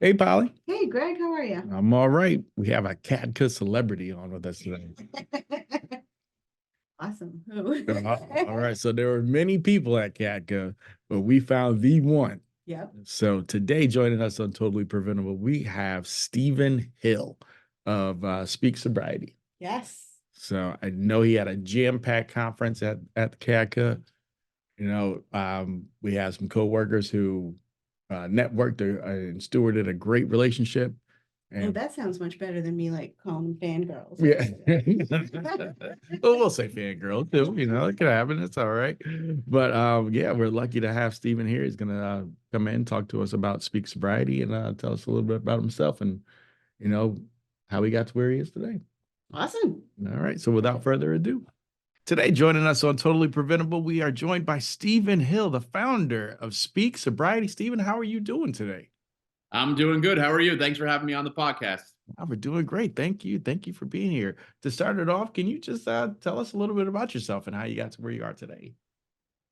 Hey, Polly. Hey, Greg, how are you? I'm all right. We have a Katka celebrity on with us today. Awesome. Who? All right. So there were many people at Katka, but we found the one. Yep. So today, joining us on Totally Preventable, we have Stephen Hill of Speak Sobriety. Yes. So I know he had a jam-packed conference at Katka. We had some coworkers who networked and stewarded a great relationship. Oh, And that sounds much better than me like calling them fangirls. yeah. Well, we'll say fangirl too, it could happen. It's all right. But yeah, we're lucky to have Stephen here. He's gonna come in, talk to us about Speak Sobriety and tell us a little bit about himself and you know how he got to where he is today. Awesome. All right. So without further ado, today joining us on Totally Preventable, we are joined by Stephen Hill, the founder of Speak Sobriety. Stephen, how are you doing today? I'm doing good. How are you? Thanks for having me on the podcast. We're doing great. Thank you. Thank you for being here. To start it off, can you just tell us a little bit about yourself and how you got to where you are today?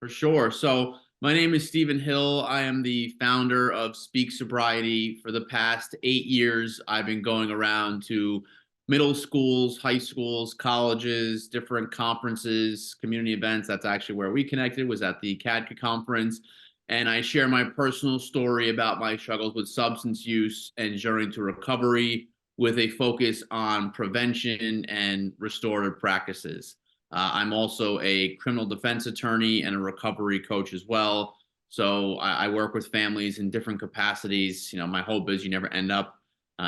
For sure. So, my name is Stephen Hill. I am the founder of Speak Sobriety. For the past 8 years, I've been going around to middle schools, high schools, colleges, different conferences, community events. That's actually where we connected, was at the CADCA conference. And I share my personal story about my struggles with substance use and journey to recovery with a focus on prevention and restorative practices. I'm also a criminal defense attorney and a recovery coach as well. So I work with families in different capacities. My hope is you never end up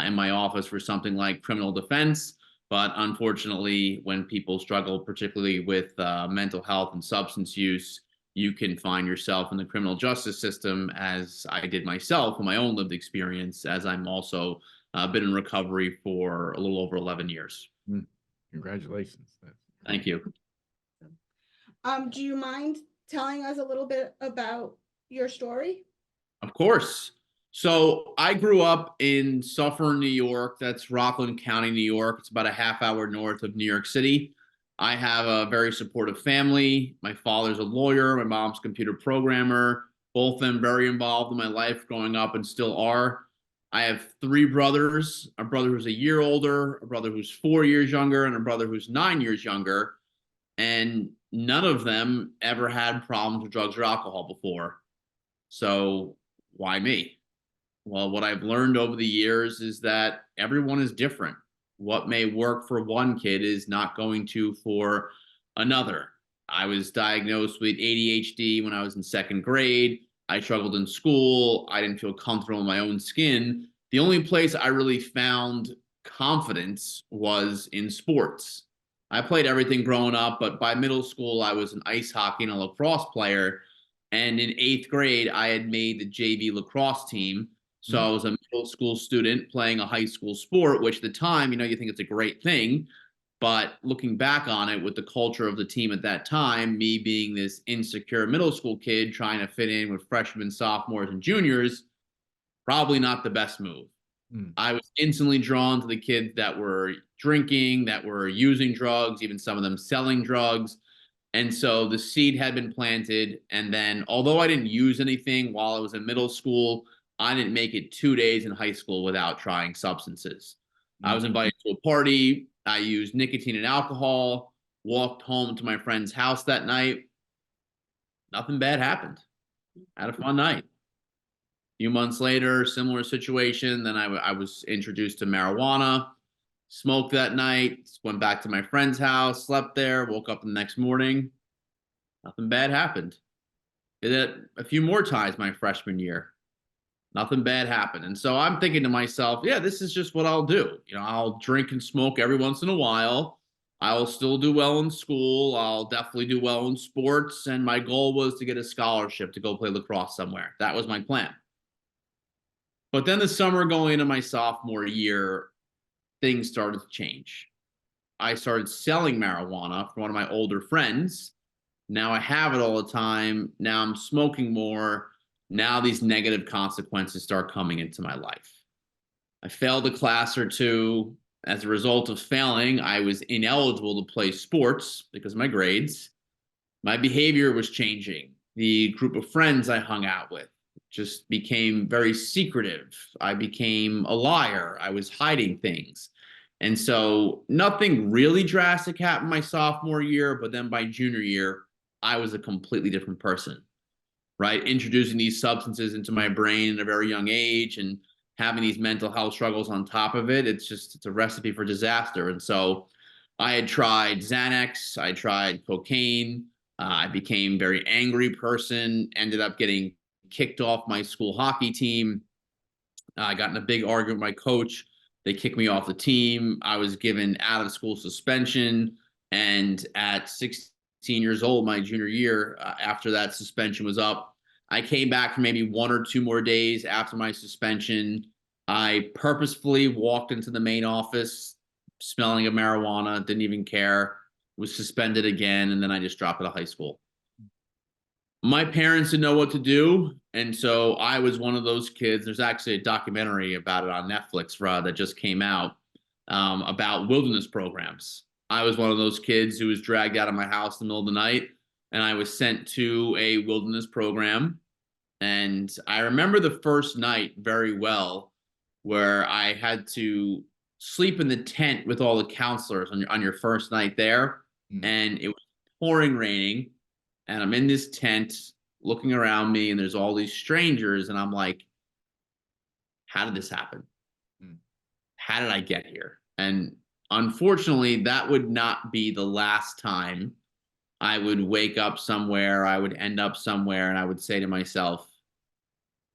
in my office for something like criminal defense. But unfortunately, when people struggle, particularly with mental health and substance use, you can find yourself in the criminal justice system, as I did myself in my own lived experience, as I'm also been in recovery for a little over 11 years. Congratulations. Thank you. Do you mind telling us a little bit about your story? Of course. So I grew up in Suffern, New York. That's Rockland County, New York. It's about a half hour north of New York City. I have a very supportive family. My father's a lawyer. My mom's a computer programmer. Both of them very involved in my life growing up and still are. I have three brothers, a brother who's a year older, a brother who's 4 years younger, and a brother who's 9 years younger. And none of them ever had problems with drugs or alcohol before. So why me? Well, what I've learned over the years is that everyone is different. What may work for one kid is not going to for another. I was diagnosed with ADHD when I was in second grade. I struggled in school. I didn't feel comfortable in my own skin. The only place I really found confidence was in sports. I played everything growing up, but by middle school, I was an ice hockey and a lacrosse player. And in eighth grade, I had made the JV lacrosse team. So I was a middle school student playing a high school sport, which at the time, you think it's a great thing. But looking back on it with the culture of the team at that time, me being this insecure middle school kid trying to fit in with freshmen, sophomores, and juniors, probably not the best move. I was instantly drawn to the kids that were drinking, that were using drugs, even some of them selling drugs. And so the seed had been planted. And then, although I didn't use anything while I was in middle school, I didn't make it 2 days in high school without trying substances. I was invited to a party. I used nicotine and alcohol, walked home to my friend's house that night. Nothing bad happened. Had a fun night. A few months later, similar situation. Then I was introduced to marijuana, smoked that night, went back to my friend's house, slept there, woke up the next morning. Nothing bad happened. Did it a few more times my freshman year. Nothing bad happened. And so I'm thinking to myself, yeah, this is just what I'll do. I'll drink and smoke every once in a while. I'll still do well in school. I'll definitely do well in sports. And my goal was to get a scholarship to go play lacrosse somewhere. That was my plan. But then the summer going into my sophomore year, things started to change. I started selling marijuana for one of my older friends. Now I have it all the time. Now I'm smoking more. Now these negative consequences start coming into my life. I failed a class or two. As a result of failing, I was ineligible to play sports because of my grades. My behavior was changing. The group of friends I hung out with just became very secretive. I became a liar. I was hiding things. And so nothing really drastic happened my sophomore year, but then by junior year, I was a completely different person, right? Introducing these substances into my brain at a very young age and having these mental health struggles on top of it. It's a recipe for disaster. And so I had tried Xanax, I tried cocaine. I became a very angry person, ended up getting kicked off my school hockey team. I got in a big argument with my coach. They kicked me off the team. I was given out of school suspension. And at 16 years old, my junior year, after that suspension was up, I came back for maybe 1 or 2 more days after my suspension. I purposefully walked into the main office smelling of marijuana, didn't even care, was suspended again, and then I just dropped out of high school. My parents didn't know what to do, and so I was one of those kids. There's actually a documentary about it on Netflix that just came out about wilderness programs. I was one of those kids who was dragged out of my house in the middle of the night, and I was sent to a wilderness program. And I remember the first night very well, where I had to sleep in the tent with all the counselors on your first night there. And it was pouring raining, and I'm in this tent looking around me, and there's all these strangers, and I'm like, how did this happen? How did I get here? And unfortunately, that would not be the last time I would wake up somewhere, I would end up somewhere, and I would say to myself,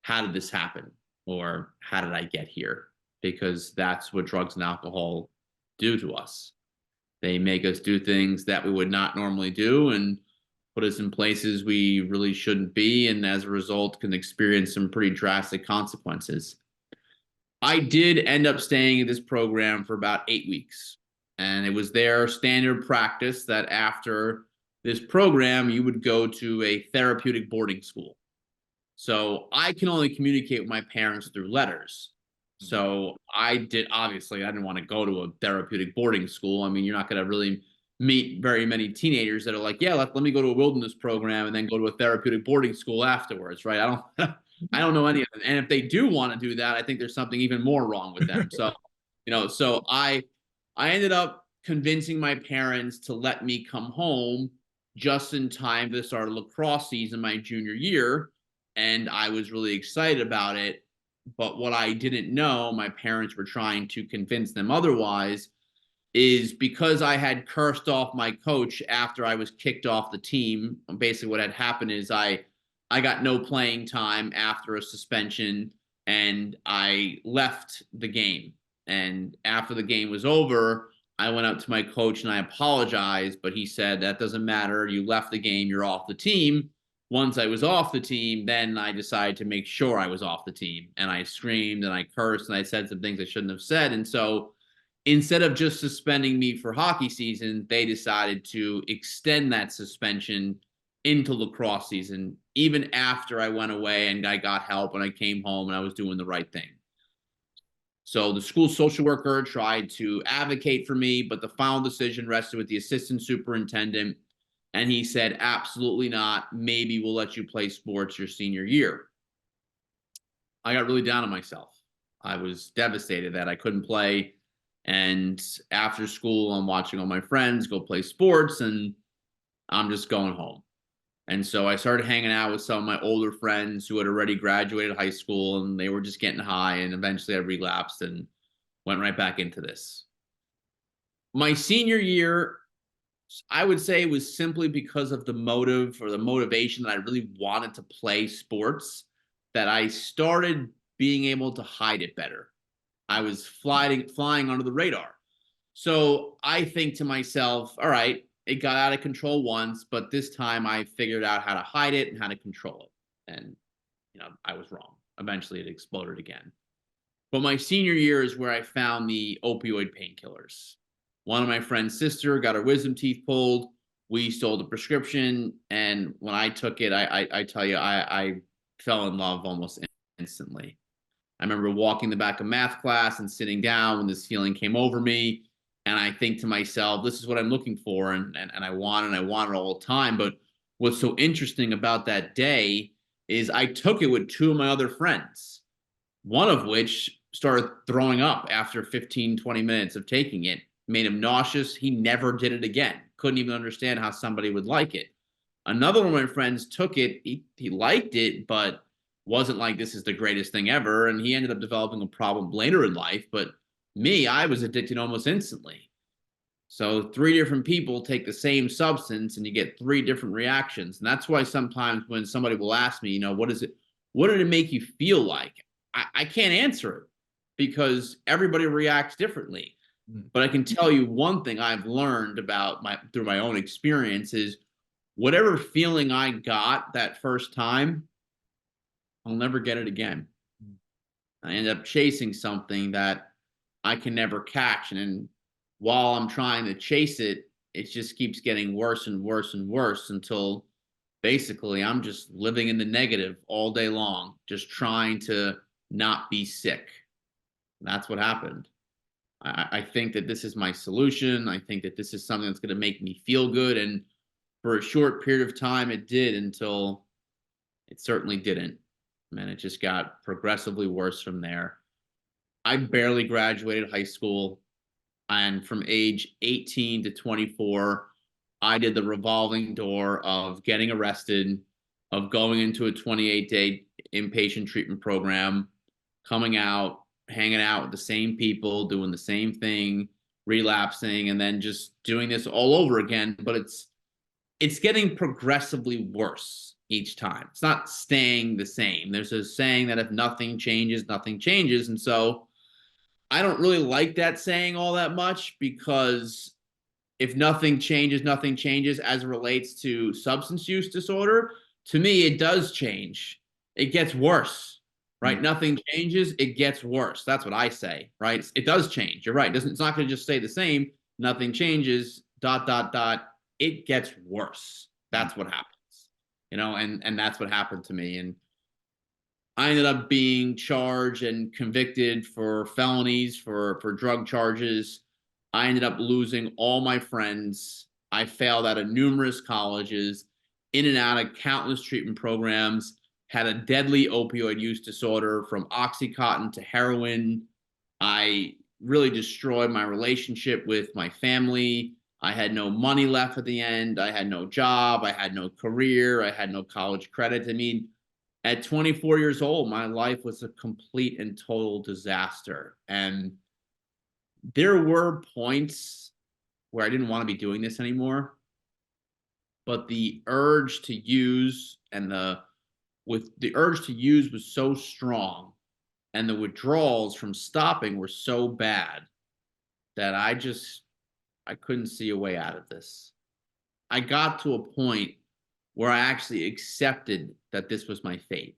how did this happen? Or how did I get here? Because that's what drugs and alcohol do to us. They make us do things that we would not normally do and put us in places we really shouldn't be. And as a result, can experience some pretty drastic consequences. I did end up staying in this program for about 8 weeks. And it was their standard practice that after this program, you would go to a therapeutic boarding school. So I can only communicate with my parents through letters. So obviously, I didn't want to go to a therapeutic boarding school. I mean, you're not going to really meet very many teenagers that are like, yeah, let me go to a wilderness program and then go to a therapeutic boarding school afterwards, right? I don't know any of them. And if they do want to do that, I think there's something even more wrong with them. So, so I ended up convincing my parents to let me come home just in time to start a lacrosse season my junior year. And I was really excited about it. But what I didn't know, my parents were trying to convince them otherwise, is because I had cursed off my coach after I was kicked off the team. Basically, what had happened is I got no playing time after a suspension, and I left the game. And after the game was over, I went up to my coach and I apologized, but he said, that doesn't matter. You left the game, you're off the team. Once I was off the team, then I decided to make sure I was off the team. And I screamed and I cursed and I said some things I shouldn't have said. And so instead of just suspending me for hockey season, they decided to extend that suspension into lacrosse season, even after I went away and I got help and I came home and I was doing the right thing. So the school social worker tried to advocate for me, but the final decision rested with the assistant superintendent. And he said, absolutely not. Maybe we'll let you play sports your senior year. I got really down on myself. I was devastated that I couldn't play. And after school, I'm watching all my friends go play sports and I'm just going home. And so I started hanging out with some of my older friends who had already graduated high school, and they were just getting high. And eventually I relapsed and went right back into this. My senior year, I would say it was simply because of the motive or the motivation that I really wanted to play sports that I started being able to hide it better. I was flying under the radar. So I think to myself, all right, it got out of control once, but this time I figured out how to hide it and how to control it. And, I was wrong. Eventually it exploded again. But my senior year is where I found the opioid painkillers. One of my friend's sister got her wisdom teeth pulled. We stole the prescription. And when I took it, I tell you, I fell in love almost instantly. I remember walking the back of math class and sitting down when this feeling came over me. And I think to myself, this is what I'm looking for. And I want it all the time. But what's so interesting about that day is I took it with two of my other friends, one of which started throwing up after 15, 20 minutes of taking it, made him nauseous. He never did it again. Couldn't even understand how somebody would like it. Another one of my friends took it. He liked it, but wasn't like, this is the greatest thing ever. And he ended up developing a problem later in life. But me, I was addicted almost instantly. So three different people take the same substance and you get three different reactions. And that's why sometimes when somebody will ask me, what did it make you feel like? I can't answer it because everybody reacts differently. But I can tell you one thing I've learned through my own experience is whatever feeling I got that first time, I'll never get it again. I end up chasing something that I can never catch. And while I'm trying to chase it, it just keeps getting worse and worse and worse until basically I'm just living in the negative all day long, just trying to not be sick. And that's what happened. I think that this is my solution. I think that this is something that's going to make me feel good. And for a short period of time, it did, until it certainly didn't. And it just got progressively worse from there. I barely graduated high school. And from age 18 to 24, I did the revolving door of getting arrested, of going into a 28-day inpatient treatment program, coming out, hanging out with the same people, doing the same thing, relapsing, and then just doing this all over again. But it's getting progressively worse each time. It's not staying the same. There's a saying that if nothing changes, nothing changes. And so I don't really like that saying all that much, because if nothing changes as it relates to substance use disorder. To me, it does change. It gets worse, right? Mm-hmm. Nothing changes, it gets worse. That's what I say, right? It does change. You're right. It's not going to just stay the same. Nothing changes, ... It gets worse. That's what happens, and that's what happened to me. And I ended up being charged and convicted for felonies, for drug charges. I ended up losing all my friends. I failed out of numerous colleges, in and out of countless treatment programs, had a deadly opioid use disorder from Oxycontin to heroin. I really destroyed my relationship with my family. I had no money left at the end. I had no job. I had no career. I had no college credit. I mean, at 24 years old, my life was a complete and total disaster. And there were points where I didn't want to be doing this anymore, but the urge to use was so strong, and the withdrawals from stopping were so bad that I couldn't see a way out of this. I got to a point where I actually accepted that this was my fate,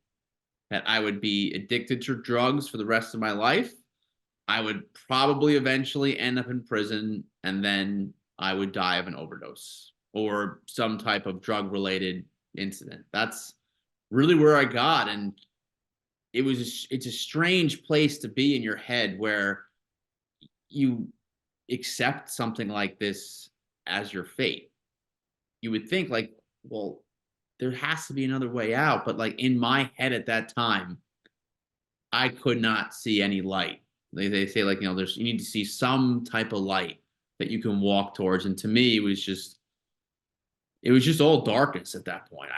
that I would be addicted to drugs for the rest of my life. I would probably eventually end up in prison, and then I would die of an overdose or some type of drug-related incident. That's really where I got. And it's a strange place to be in your head, where you accept something like this as your fate. You would think, like, well, there has to be another way out. But like, in my head at that time, I could not see any light. They say, like, you need to see some type of light that you can walk towards. And to me, it was just all darkness at that point.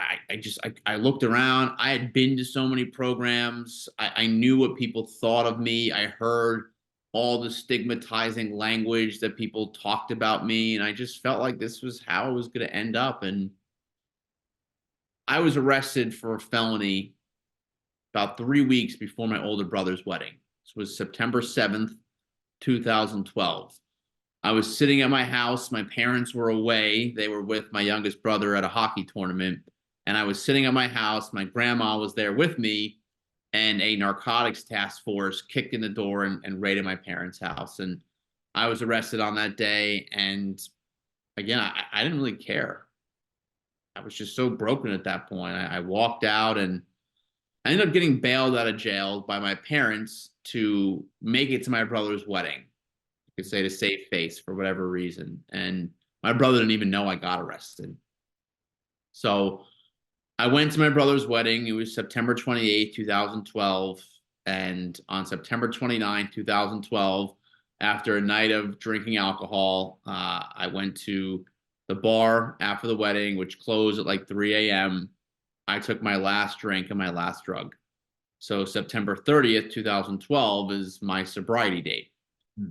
I looked around. I had been to so many programs. I knew what people thought of me. I heard all the stigmatizing language that people talked about me. And I just felt like this was how I was going to end up. And I was arrested for a felony about 3 weeks before my older brother's wedding. This was September 7th, 2012. I was sitting at my house. My parents were away. They were with my youngest brother at a hockey tournament. And I was sitting at my house. My grandma was there with me, and a narcotics task force kicked in the door and raided my parents' house. And I was arrested on that day. And again, I didn't really care. I was just so broken at that point. I walked out, and I ended up getting bailed out of jail by my parents to make it to my brother's wedding. You could say to save face for whatever reason. And my brother didn't even know I got arrested. So I went to my brother's wedding. It was September 28th, 2012. And on September 29th, 2012, after a night of drinking alcohol, I went to the bar after the wedding, which closed at like 3 a.m. I took my last drink and my last drug. So September 30th, 2012 is my sobriety date. Hmm.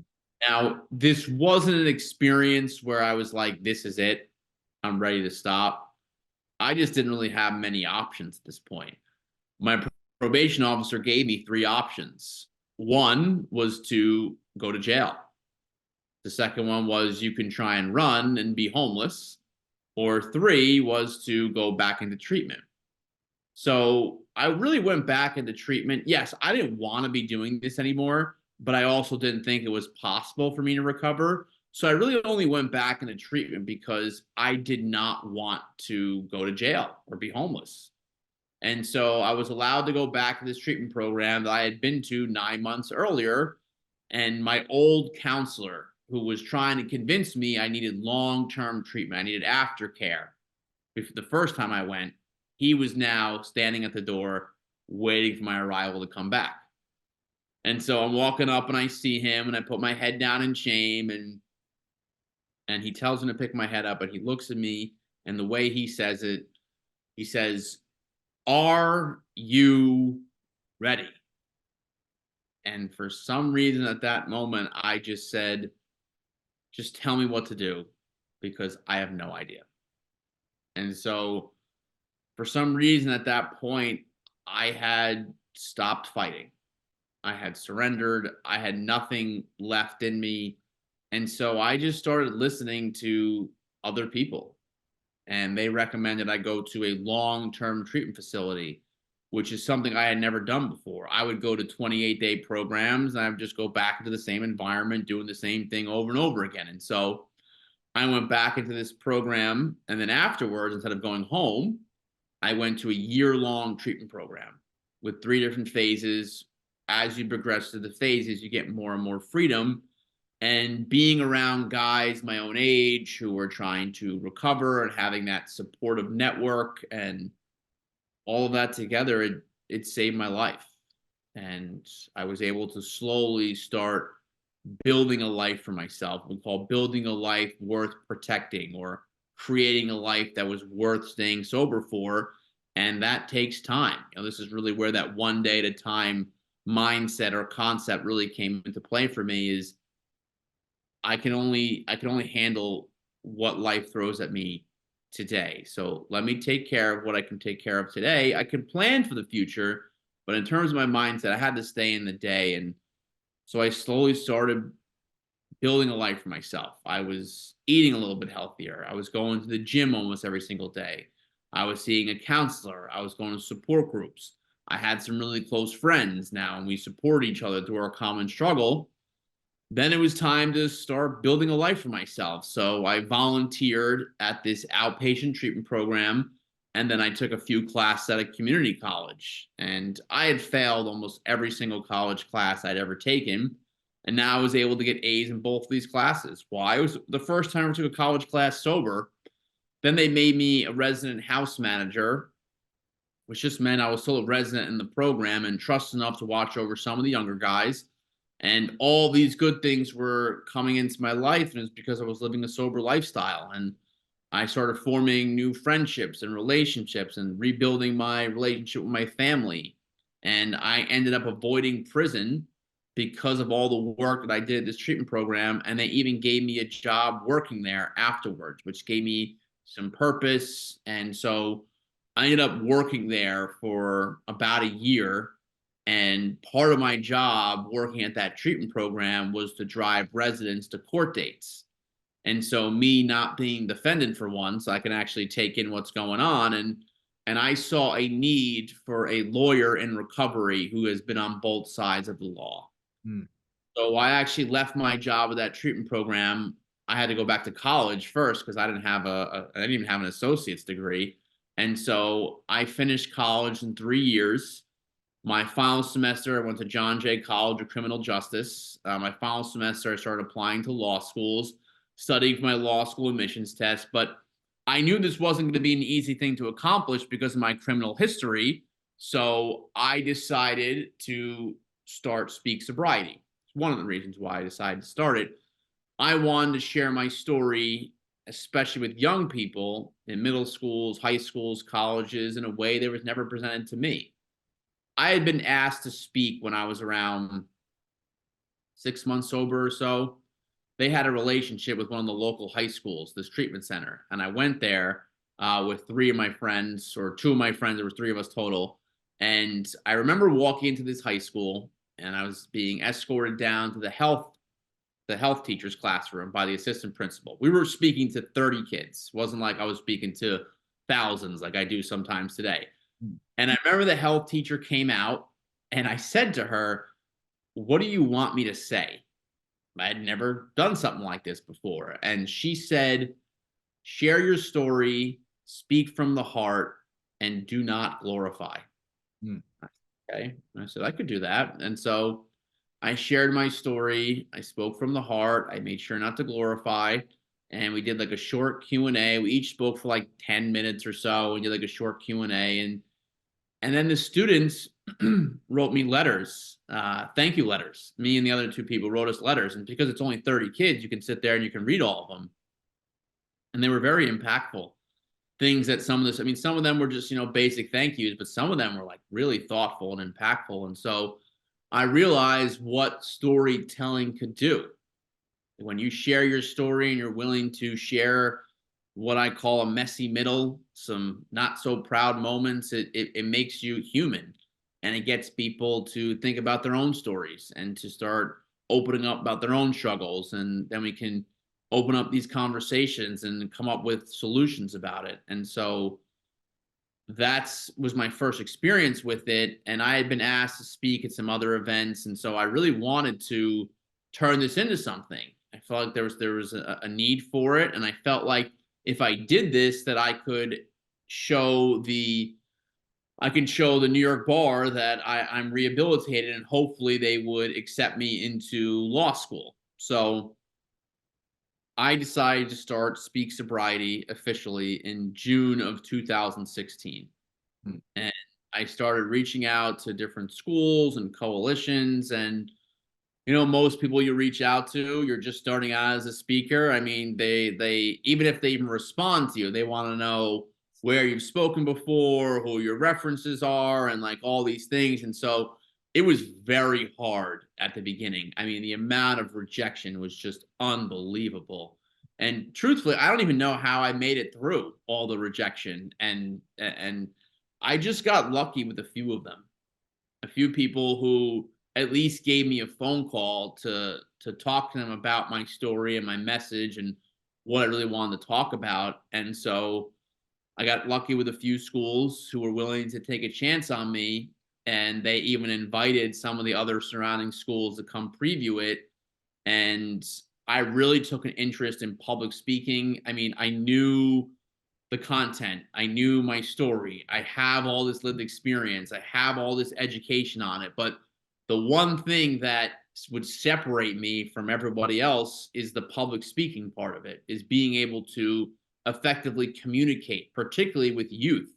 Now, this wasn't an experience where I was like, this is it. I'm ready to stop. I just didn't really have many options at this point. My probation officer gave me three options. One was to go to jail. The second one was you can try and run and be homeless. Or three was to go back into treatment. So I really went back into treatment. Yes, I didn't want to be doing this anymore, but I also didn't think it was possible for me to recover. So I really only went back into treatment because I did not want to go to jail or be homeless. And so I was allowed to go back to this treatment program that I had been to 9 months earlier. And my old counselor, who was trying to convince me I needed long-term treatment, I needed aftercare. The first time I went, he was now standing at the door waiting for my arrival to come back. And so I'm walking up and I see him and I put my head down in shame and he tells me to pick my head up and he looks at me and the way he says it, he says, "Are you ready?" And for some reason at that moment, I just said, "Just tell me what to do because I have no idea." And so for some reason at that point, I had stopped fighting. I had surrendered. I had nothing left in me. And so I just started listening to other people. And they recommended I go to a long-term treatment facility, which is something I had never done before. I would go to 28-day programs and I would just go back into the same environment, doing the same thing over and over again. And so I went back into this program. And then afterwards, instead of going home, I went to a year-long treatment program with 3 different phases. As you progress through the phases, you get more and more freedom. And being around guys my own age who were trying to recover and having that supportive network and all of that together, it saved my life. And I was able to slowly start building a life for myself. We call building a life worth protecting or creating a life that was worth staying sober for. And that takes time. This is really where that one day at a time mindset or concept really came into play for me is I can only handle what life throws at me today. So let me take care of what I can take care of today. I can plan for the future, but in terms of my mindset, I had to stay in the day. And so I slowly started building a life for myself. I was eating a little bit healthier. I was going to the gym almost every single day. I was seeing a counselor. I was going to support groups. I had some really close friends now, and we support each other through our common struggle. Then it was time to start building a life for myself. So I volunteered at this outpatient treatment program. And then I took a few classes at a community college. And I had failed almost every single college class I'd ever taken. And now I was able to get A's in both of these classes. Well, I was the first time I took a college class sober. Then they made me a resident house manager, which just meant I was still a resident in the program and trusted enough to watch over some of the younger guys. And all these good things were coming into my life, and it's because I was living a sober lifestyle. And I started forming new friendships and relationships and rebuilding my relationship with my family. And I ended up avoiding prison because of all the work that I did at this treatment program. And they even gave me a job working there afterwards, which gave me some purpose. And so I ended up working there for about a year. And part of my job working at that treatment program was to drive residents to court dates. And so me not being defended for once, I can actually take in what's going on. And I saw a need for a lawyer in recovery who has been on both sides of the law. Hmm. So I actually left my job at that treatment program. I had to go back to college first because I didn't even have an associate's degree. And so I finished college in 3 years. My final semester, I went to John Jay College of Criminal Justice. My final semester, I started applying to law schools, studying for my law school admissions test. But I knew this wasn't going to be an easy thing to accomplish because of my criminal history. So I decided to start Speak Sobriety. It's one of the reasons why I decided to start it. I wanted to share my story, especially with young people in middle schools, high schools, colleges, in a way that was never presented to me. I had been asked to speak when I was around 6 months sober or so. They had a relationship with one of the local high schools, this treatment center. And I went there with three of my friends, or two of my friends. There was three of us total. And I remember walking into this high school, and I was being escorted down to the health teacher's classroom by the assistant principal. We were speaking to 30 kids. It wasn't like I was speaking to thousands like I do sometimes today. And I remember the health teacher came out, and I said to her, "What do you want me to say?" I had never done something like this before. And she said, "Share your story, speak from the heart, and do not glorify." Hmm. Okay. And I said, I could do that. And so I shared my story. I spoke from the heart. I made sure not to glorify. And we did like a short Q&A. We each spoke for like 10 minutes or so. We did like a short Q&A. And then the students wrote me letters, thank you letters. Me and the other two people wrote us letters. And because it's only 30 kids, you can sit there and you can read all of them. And they were very impactful. Things that some of them were just, basic thank yous, but some of them were like really thoughtful and impactful. And so I realized what storytelling could do. When you share your story and you're willing to share what I call a messy middle, some not so proud moments, it makes you human, and it gets people to think about their own stories and to start opening up about their own struggles. And then we can open up these conversations and come up with solutions about it. And so that's was my first experience with it. And I had been asked to speak at some other events. And so I really wanted to turn this into something. I felt like there was a need for it. And I felt like if I did this, that I could show the New York bar that I'm rehabilitated, and hopefully they would accept me into law school. So I decided to start Speak Sobriety officially in June of 2016. Hmm. And I started reaching out to different schools and coalitions. And most people you reach out to, you're just starting out as a speaker. I mean, they even if they even respond to you, they want to know where you've spoken before, who your references are, and like all these things. And so it was very hard at the beginning. I mean, the amount of rejection was just unbelievable. And truthfully, I don't even know how I made it through all the rejection. And I just got lucky with a few of them. A few people who at least gave me a phone call to talk to them about my story and my message and what I really wanted to talk about. And so I got lucky with a few schools who were willing to take a chance on me, and they even invited some of the other surrounding schools to come preview it. And I really took an interest in public speaking. I mean, I knew the content, I knew my story, I have all this lived experience, I have all this education on it. But the one thing that would separate me from everybody else is the public speaking part of it, is being able to effectively communicate, particularly with youth.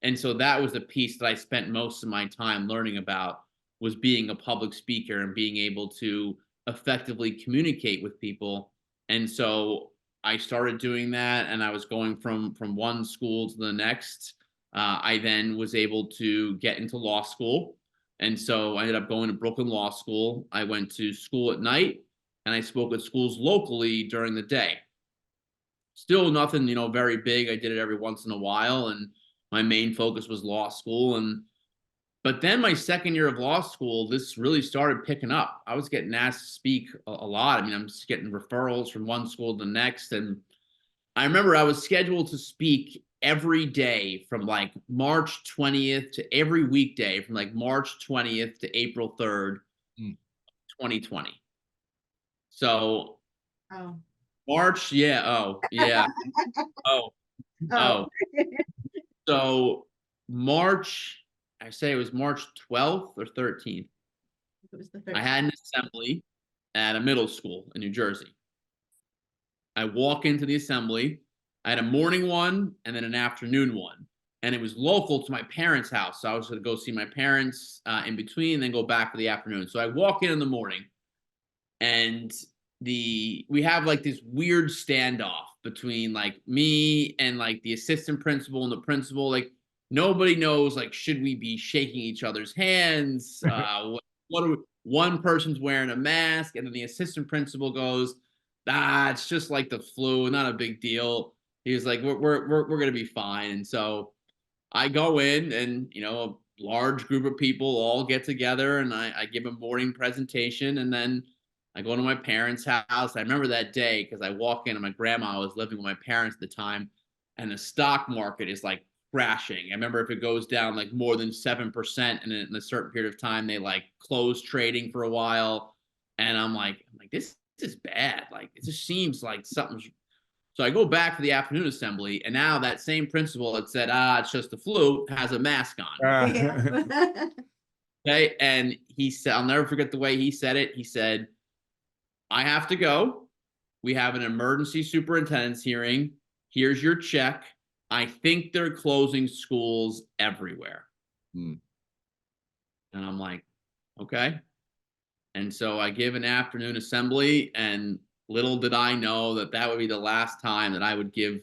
And so that was the piece that I spent most of my time learning about, was being a public speaker and being able to effectively communicate with people. And so I started doing that, and I was going from one school to the next. I then was able to get into law school. And so I ended up going to Brooklyn Law School. I went to school at night, and I spoke at schools locally during the day. Still nothing, very big. I did it every once in a while, and my main focus was law school. But then my second year of law school, this really started picking up. I was getting asked to speak a lot. I mean, I'm just getting referrals from one school to the next. And I remember I was scheduled to speak every day from like March 20th to every weekday from like March 20th to April 3rd, 2020. So Oh. March, yeah. Oh, yeah. Oh, Oh. oh. So March, I say it was March 12th or 13th. It was the I 13th. had an assembly at a middle school in New Jersey. I walk into the assembly. I had a morning one and then an afternoon one. And it was local to my parents' house. So I was going to go see my parents in between and then go back for the afternoon. So I walk in the morning and we have like this weird standoff between like me and like the assistant principal and the principal. Like nobody knows, like, should we be shaking each other's hands? What are we, one person's wearing a mask and then the assistant principal goes, it's just like the flu, not a big deal. He was like, we're gonna be fine. And so I go in and, a large group of people all get together and I give a morning presentation and then I go to my parents' house. I remember that day because I walk in and my grandma was living with my parents at the time and the stock market is like crashing. I remember if it goes down like more than 7% in a certain period of time, they like close trading for a while. And I'm like, this is bad. Like, it just seems like something's. So I go back to the afternoon assembly, and now that same principal that said, it's just the flu, has a mask on. Yeah. Okay. And he said, I'll never forget the way he said it. He said, I have to go. We have an emergency superintendent's hearing. Here's your check. I think they're closing schools everywhere. Hmm. And I'm like, okay. And so I give an afternoon assembly, and little did I know that that would be the last time that I would give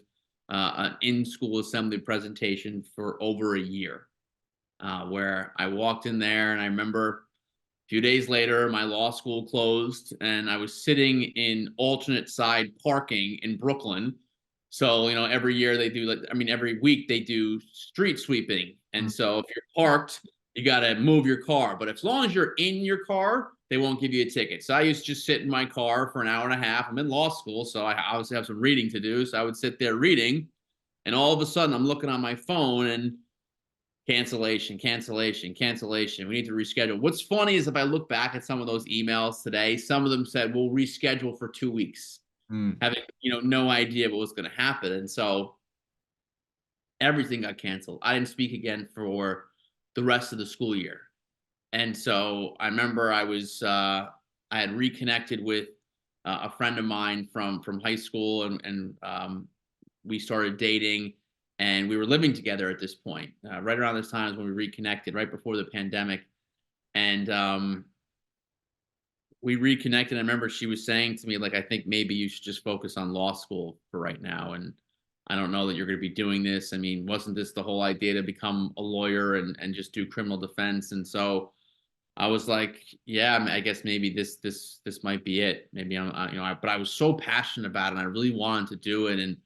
an in-school assembly presentation for over a year, where I walked in there and I remember a few days later, my law school closed and I was sitting in alternate side parking in Brooklyn. So, every year they do every week they do street sweeping. And so if you're parked, you got to move your car. But as long as you're in your car, they won't give you a ticket. So I used to just sit in my car for an hour and a half. I'm in law school, so I obviously have some reading to do. So I would sit there reading. And all of a sudden, I'm looking on my phone and cancellation. We need to reschedule. What's funny is if I look back at some of those emails today, some of them said, we'll reschedule for 2 weeks, having, no idea what was going to happen. And so everything got canceled. I didn't speak again for the rest of the school year. And so I remember I had reconnected with a friend of mine from high school and we started dating and we were living together at this point. Right around this time is when we reconnected, right before the pandemic. And we reconnected. I remember she was saying to me, like, I think maybe you should just focus on law school for right now. And I don't know that you're going to be doing this. I mean, wasn't this the whole idea to become a lawyer and just do criminal defense? And so I was like, yeah, I guess maybe this might be it. Maybe but I was so passionate about it and I really wanted to do it. And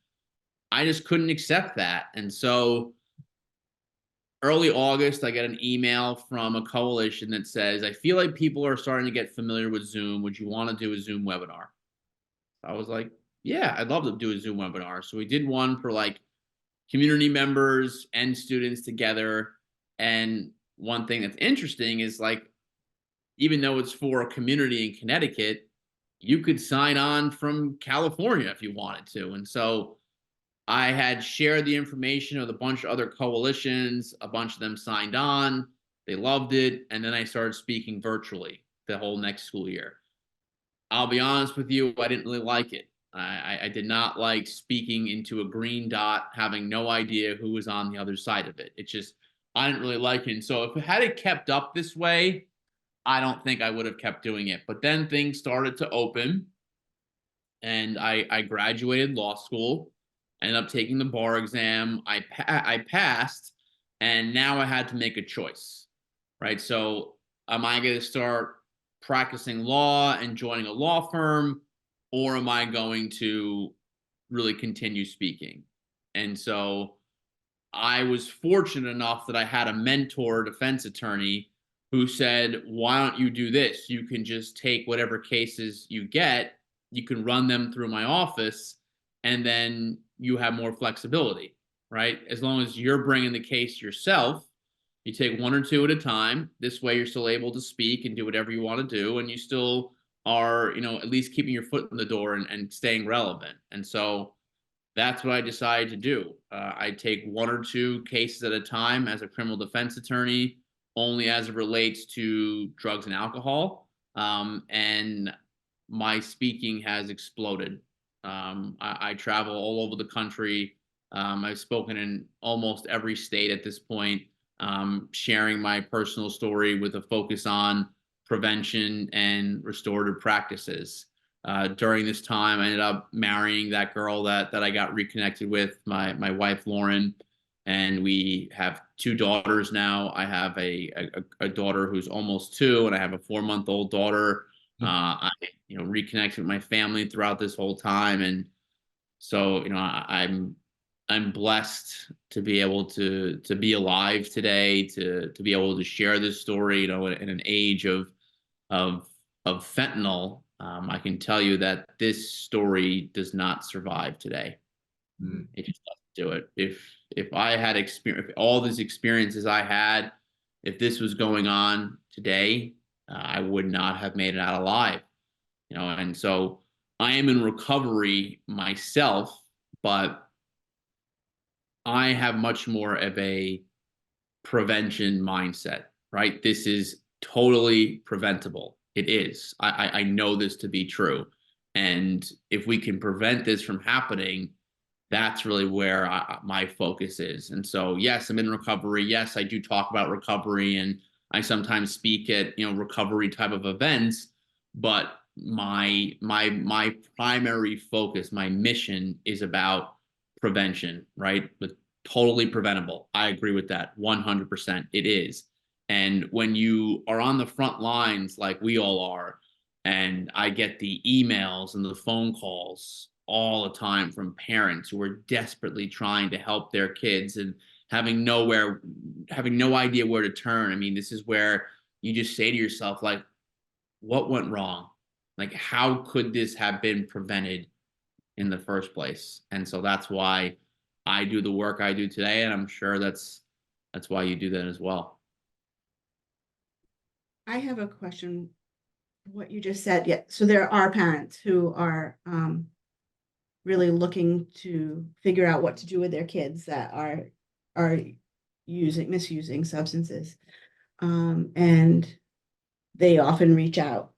I just couldn't accept that. And so early August, I get an email from a coalition that says, I feel like people are starting to get familiar with Zoom. Would you want to do a Zoom webinar? I was like, yeah, I'd love to do a Zoom webinar. So we did one for like community members and students together. And one thing that's interesting is like, even though it's for a community in Connecticut, you could sign on from California if you wanted to. And so I had shared the information with a bunch of other coalitions. A bunch of them signed on. They loved it. And then I started speaking virtually the whole next school year. I'll be honest with you, I didn't really like it. I did not like speaking into a green dot, having no idea who was on the other side of it. It just, I didn't really like it. And so if it had it kept up this way, I don't think I would have kept doing it. But then things started to open and I graduated law school. I ended up taking the bar exam. I passed, and now I had to make a choice, right? So am I going to start practicing law and joining a law firm, or am I going to really continue speaking? And so I was fortunate enough that I had a mentor defense attorney who said, why don't you do this? You can just take whatever cases you get, you can run them through my office, and then you have more flexibility, right? As long as you're bringing the case yourself, you take one or two at a time. This way you're still able to speak and do whatever you want to do. And you still are, at least keeping your foot in the door and staying relevant. And so that's what I decided to do. I take one or two cases at a time as a criminal defense attorney, only as it relates to drugs and alcohol. And my speaking has exploded. I travel all over the country. I've spoken in almost every state at this point, sharing my personal story with a focus on prevention and restorative practices. During this time, I ended up marrying that girl that I got reconnected with, my wife Lauren, and we have 2 daughters now. I have a daughter who's almost 2, and I have a 4-month-old daughter. I reconnected with my family throughout this whole time, and so I'm blessed to be able to be alive today, to be able to share this story. In an age of of fentanyl, I can tell you that this story does not survive today. It just doesn't do it. If I had experience, all these experiences I had, if this was going on today, I would not have made it out alive. And so I am in recovery myself, but I have much more of a prevention mindset, right? This is totally preventable. It is. I know this to be true. And if we can prevent this from happening, that's really where my focus is. And so, yes, I'm in recovery. Yes, I do talk about recovery, and I sometimes speak at recovery type of events. But my primary focus, my mission is about prevention, right? But totally preventable. I agree with that 100%. It is. And when you are on the front lines like we all are, and I get the emails and the phone calls all the time from parents who are desperately trying to help their kids and having no idea where to turn. I mean, this is where you just say to yourself, like, what went wrong? Like, how could this have been prevented in the first place? And so that's why I do the work I do today, and I'm sure that's why you do that as well. I have a question. What you just said, yeah. So there are parents who are really looking to figure out what to do with their kids that are misusing substances, and they often reach out.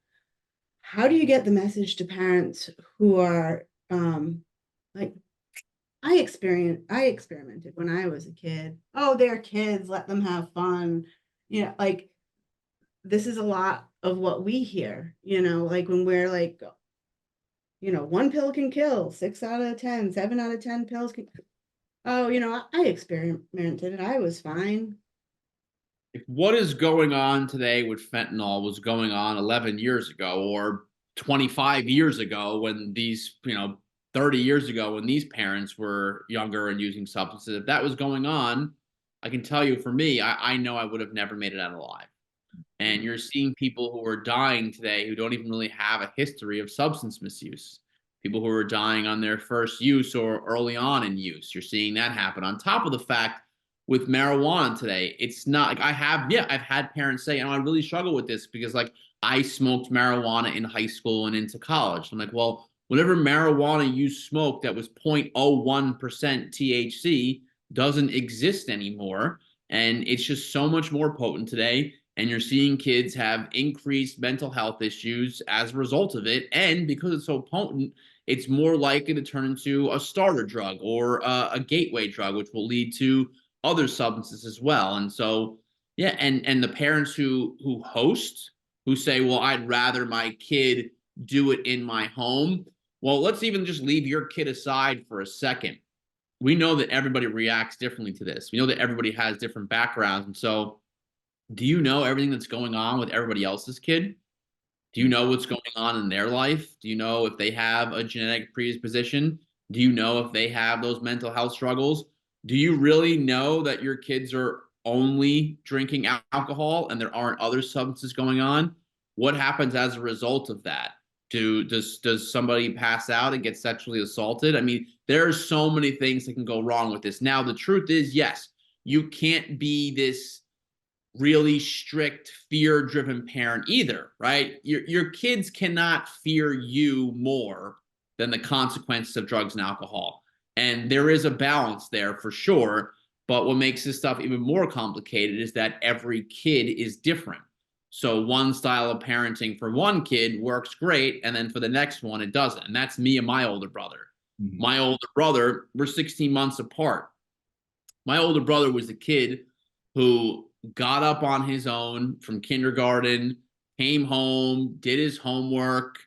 How do you get the message to parents who are like, I experimented when I was a kid. Oh, they're kids, let them have fun. Like, this is a lot of what we hear, like when we're like, 1 pill can kill, 6 out of 10, 7 out of 10 pills can. Oh, I experimented and I was fine. If what is going on today with fentanyl was going on 11 years ago or 25 years ago, when 30 years ago, when these parents were younger and using substances, if that was going on, I can tell you, for me, I know I would have never made it out alive. And you're seeing people who are dying today who don't even really have a history of substance misuse. People who are dying on their first use or early on in use. You're seeing that happen. On top of the fact, with marijuana today, it's not like I've had parents say, I really struggle with this because, like, I smoked marijuana in high school and into college. I'm like, well, whatever marijuana you smoked that was 0.01% THC doesn't exist anymore. And it's just so much more potent today. And you're seeing kids have increased mental health issues as a result of it. And because it's so potent, it's more likely to turn into a starter drug or a gateway drug, which will lead to other substances as well. And so, yeah, and the parents who host, who say, well, I'd rather my kid do it in my home. Well, let's even just leave your kid aside for a second. We know that everybody reacts differently to this. We know that everybody has different backgrounds. And so, do you know everything that's going on with everybody else's kid? Do you know what's going on in their life? Do you know if they have a genetic predisposition? Do you know if they have those mental health struggles? Do you really know that your kids are only drinking alcohol and there aren't other substances going on? What happens as a result of that? Does somebody pass out and get sexually assaulted? I mean, there are so many things that can go wrong with this. Now, the truth is, yes, you can't be this really strict, fear-driven parent either, right? Your kids cannot fear you more than the consequences of drugs and alcohol. And there is a balance there for sure. But what makes this stuff even more complicated is that every kid is different. So one style of parenting for one kid works great, and then for the next one, it doesn't. And that's me and my older brother. My older brother, we're 16 months apart. My older brother was the kid who got up on his own from kindergarten, came home, did his homework,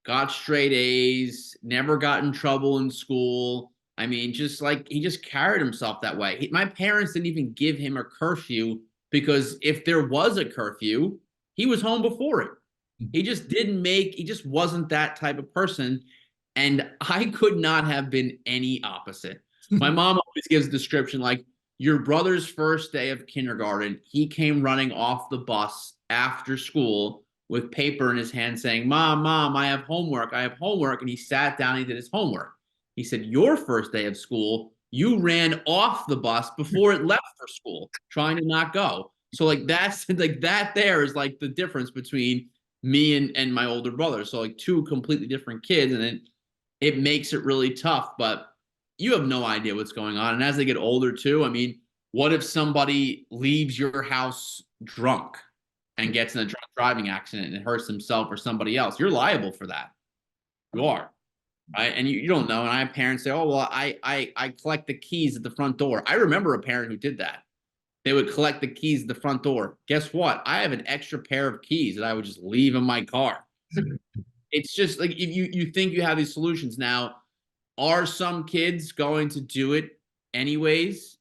got straight A's, never got in trouble in school. I mean, just like he just carried himself that way. My parents didn't even give him a curfew because if there was a curfew, he was home before it. He just wasn't that type of person. And I could not have been any opposite. My mom always gives a description like, your brother's first day of kindergarten, he came running off the bus after school with paper in his hand saying, Mom, I have homework. I have homework. And he sat down and he did his homework. He said, your first day of school, you ran off the bus before it left for school, trying to not go. So like that's like that there is like the difference between me and my older brother. So like two completely different kids, and it makes it really tough. But you have no idea what's going on. And as they get older too, I mean, what if somebody leaves your house drunk and gets in a drunk driving accident and hurts himself or somebody else? You're liable for that. You are. Right. And you don't know. And I have parents say, oh, well, I collect the keys at the front door. I remember a parent who did that. They would collect the keys at the front door. Guess what? I have an extra pair of keys that I would just leave in my car. It's just like if you think you have these solutions now. Are some kids going to do it anyways?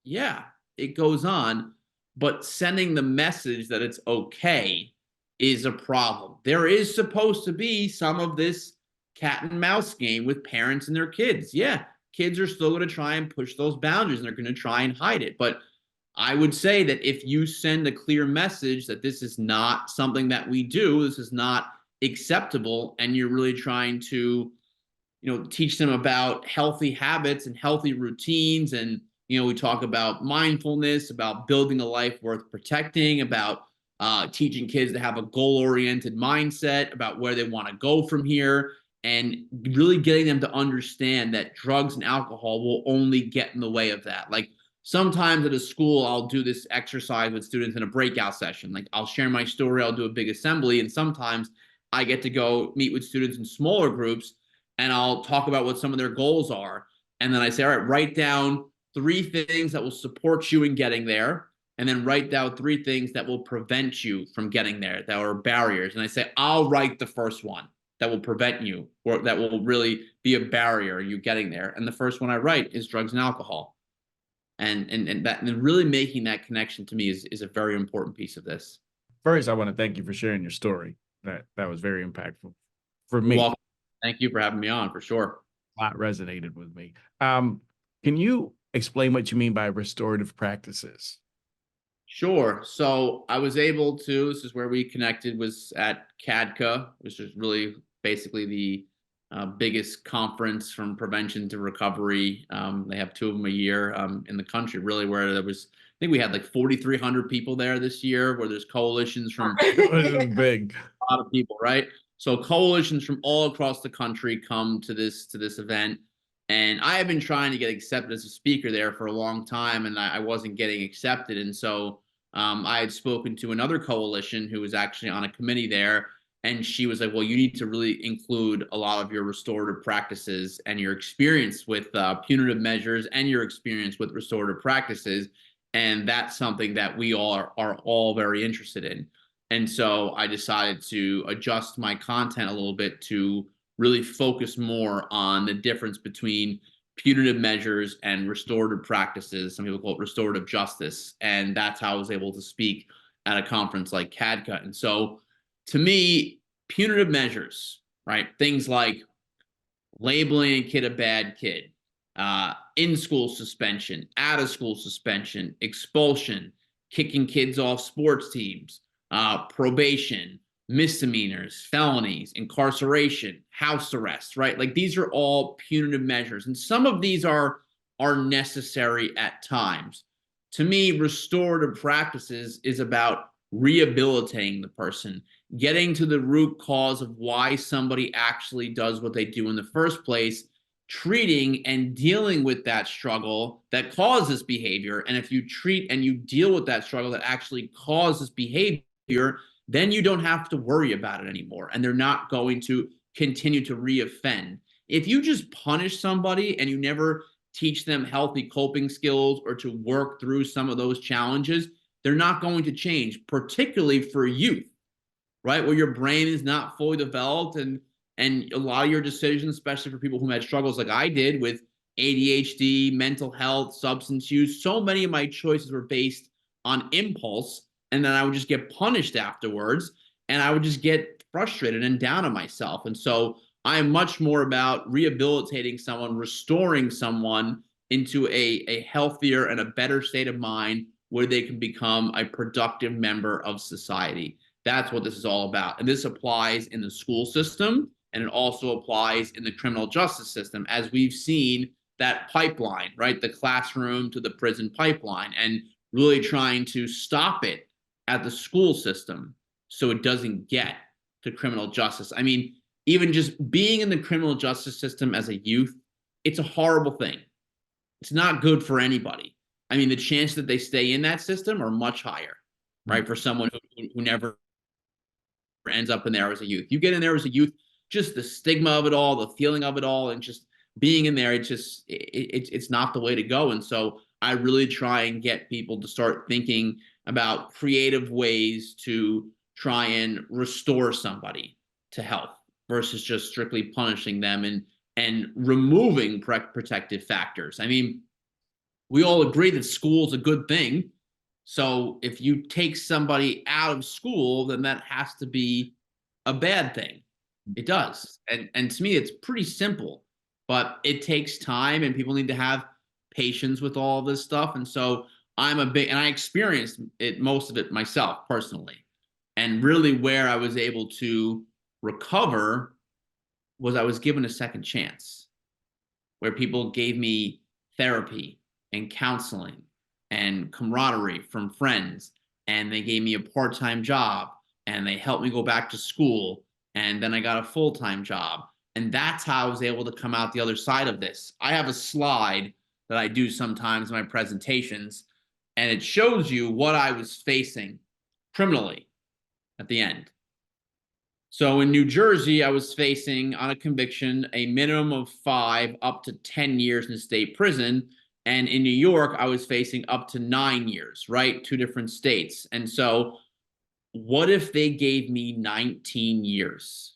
Yeah, it goes on. But sending the message that it's okay is a problem. There is supposed to be some of this cat and mouse game with parents and their kids. Yeah, kids are still going to try and push those boundaries and they're going to try and hide it. But I would say that if you send a clear message that this is not something that we do, this is not acceptable, and you're really trying to teach them about healthy habits and healthy routines. And, we talk about mindfulness, about building a life worth protecting, about teaching kids to have a goal-oriented mindset, about where they want to go from here, and really getting them to understand that drugs and alcohol will only get in the way of that. Like sometimes at a school, I'll do this exercise with students in a breakout session. Like I'll share my story, I'll do a big assembly, and sometimes I get to go meet with students in smaller groups and I'll talk about what some of their goals are. And then I say, all right, write down 3 things that will support you in getting there. And then write down 3 things that will prevent you from getting there, that are barriers. And I say, I'll write the first one that will prevent you, or that will really be a barrier in you getting there. And the first one I write is drugs and alcohol. And really making that connection to me is a very important piece of this. First, I want to thank you for sharing your story. That was very impactful for me. Well, thank you for having me on, for sure. A lot resonated with me. Can you explain what you mean by restorative practices? Sure. So I was able to, this is where we connected, was at CADCA, which is really basically the biggest conference from prevention to recovery. They have 2 of them a year in the country, really, where there was, I think we had like 4,300 people there this year, where there's coalitions from Big. a lot of people, right? So coalitions from all across the country come to this event. And I have been trying to get accepted as a speaker there for a long time, and I wasn't getting accepted. And so I had spoken to another coalition who was actually on a committee there, and she was like, well, you need to really include a lot of your restorative practices and your experience with punitive measures and your experience with restorative practices. And that's something that we all are all very interested in. And so I decided to adjust my content a little bit to really focus more on the difference between punitive measures and restorative practices. Some people call it restorative justice. And that's how I was able to speak at a conference like CADCA. And so to me, punitive measures, right? Things like labeling a kid a bad kid, in-school suspension, out-of-school suspension, expulsion, kicking kids off sports teams, probation, misdemeanors, felonies, incarceration, house arrest, right? Like these are all punitive measures. And some of these are necessary at times. To me, restorative practices is about rehabilitating the person, getting to the root cause of why somebody actually does what they do in the first place, treating and dealing with that struggle that causes behavior. And if you treat and you deal with that struggle that actually causes behavior, then you don't have to worry about it anymore. And they're not going to continue to reoffend. If you just punish somebody and you never teach them healthy coping skills or to work through some of those challenges, they're not going to change, particularly for youth, right? Where your brain is not fully developed, and a lot of your decisions, especially for people who had struggles like I did with ADHD, mental health, substance use, so many of my choices were based on impulse. And then I would just get punished afterwards, and I would just get frustrated and down on myself. And so I'm much more about rehabilitating someone, restoring someone into a healthier and a better state of mind where they can become a productive member of society. That's what this is all about. And this applies in the school system, and it also applies in the criminal justice system, as we've seen that pipeline, right? The classroom to the prison pipeline, and really trying to stop it at the school system so it doesn't get to criminal justice. I mean, even just being in the criminal justice system as a youth, it's a horrible thing. It's not good for anybody. I mean, the chance that they stay in that system are much higher, right? For someone who never ends up in there as a youth. You get in there as a youth, just the stigma of it all, the feeling of it all, and just being in there, it's not the way to go. And so I really try and get people to start thinking about creative ways to try and restore somebody to health versus just strictly punishing them and removing protective factors. I mean, we all agree that school is a good thing. So if you take somebody out of school, then that has to be a bad thing. It does. And to me, it's pretty simple, but it takes time, and people need to have patience with all this stuff. And so and I experienced it, most of it myself personally. And really where I was able to recover was I was given a second chance, where people gave me therapy and counseling and camaraderie from friends, and they gave me a part-time job, and they helped me go back to school, and then I got a full-time job. And that's how I was able to come out the other side of this. I have a slide that I do sometimes in my presentations, and it shows you what I was facing criminally at the end. So in New Jersey, I was facing, on a conviction, a minimum of 5 up to 10 years in state prison. And in New York, I was facing up to 9 years, right? 2 different states. And so what if they gave me 19 years?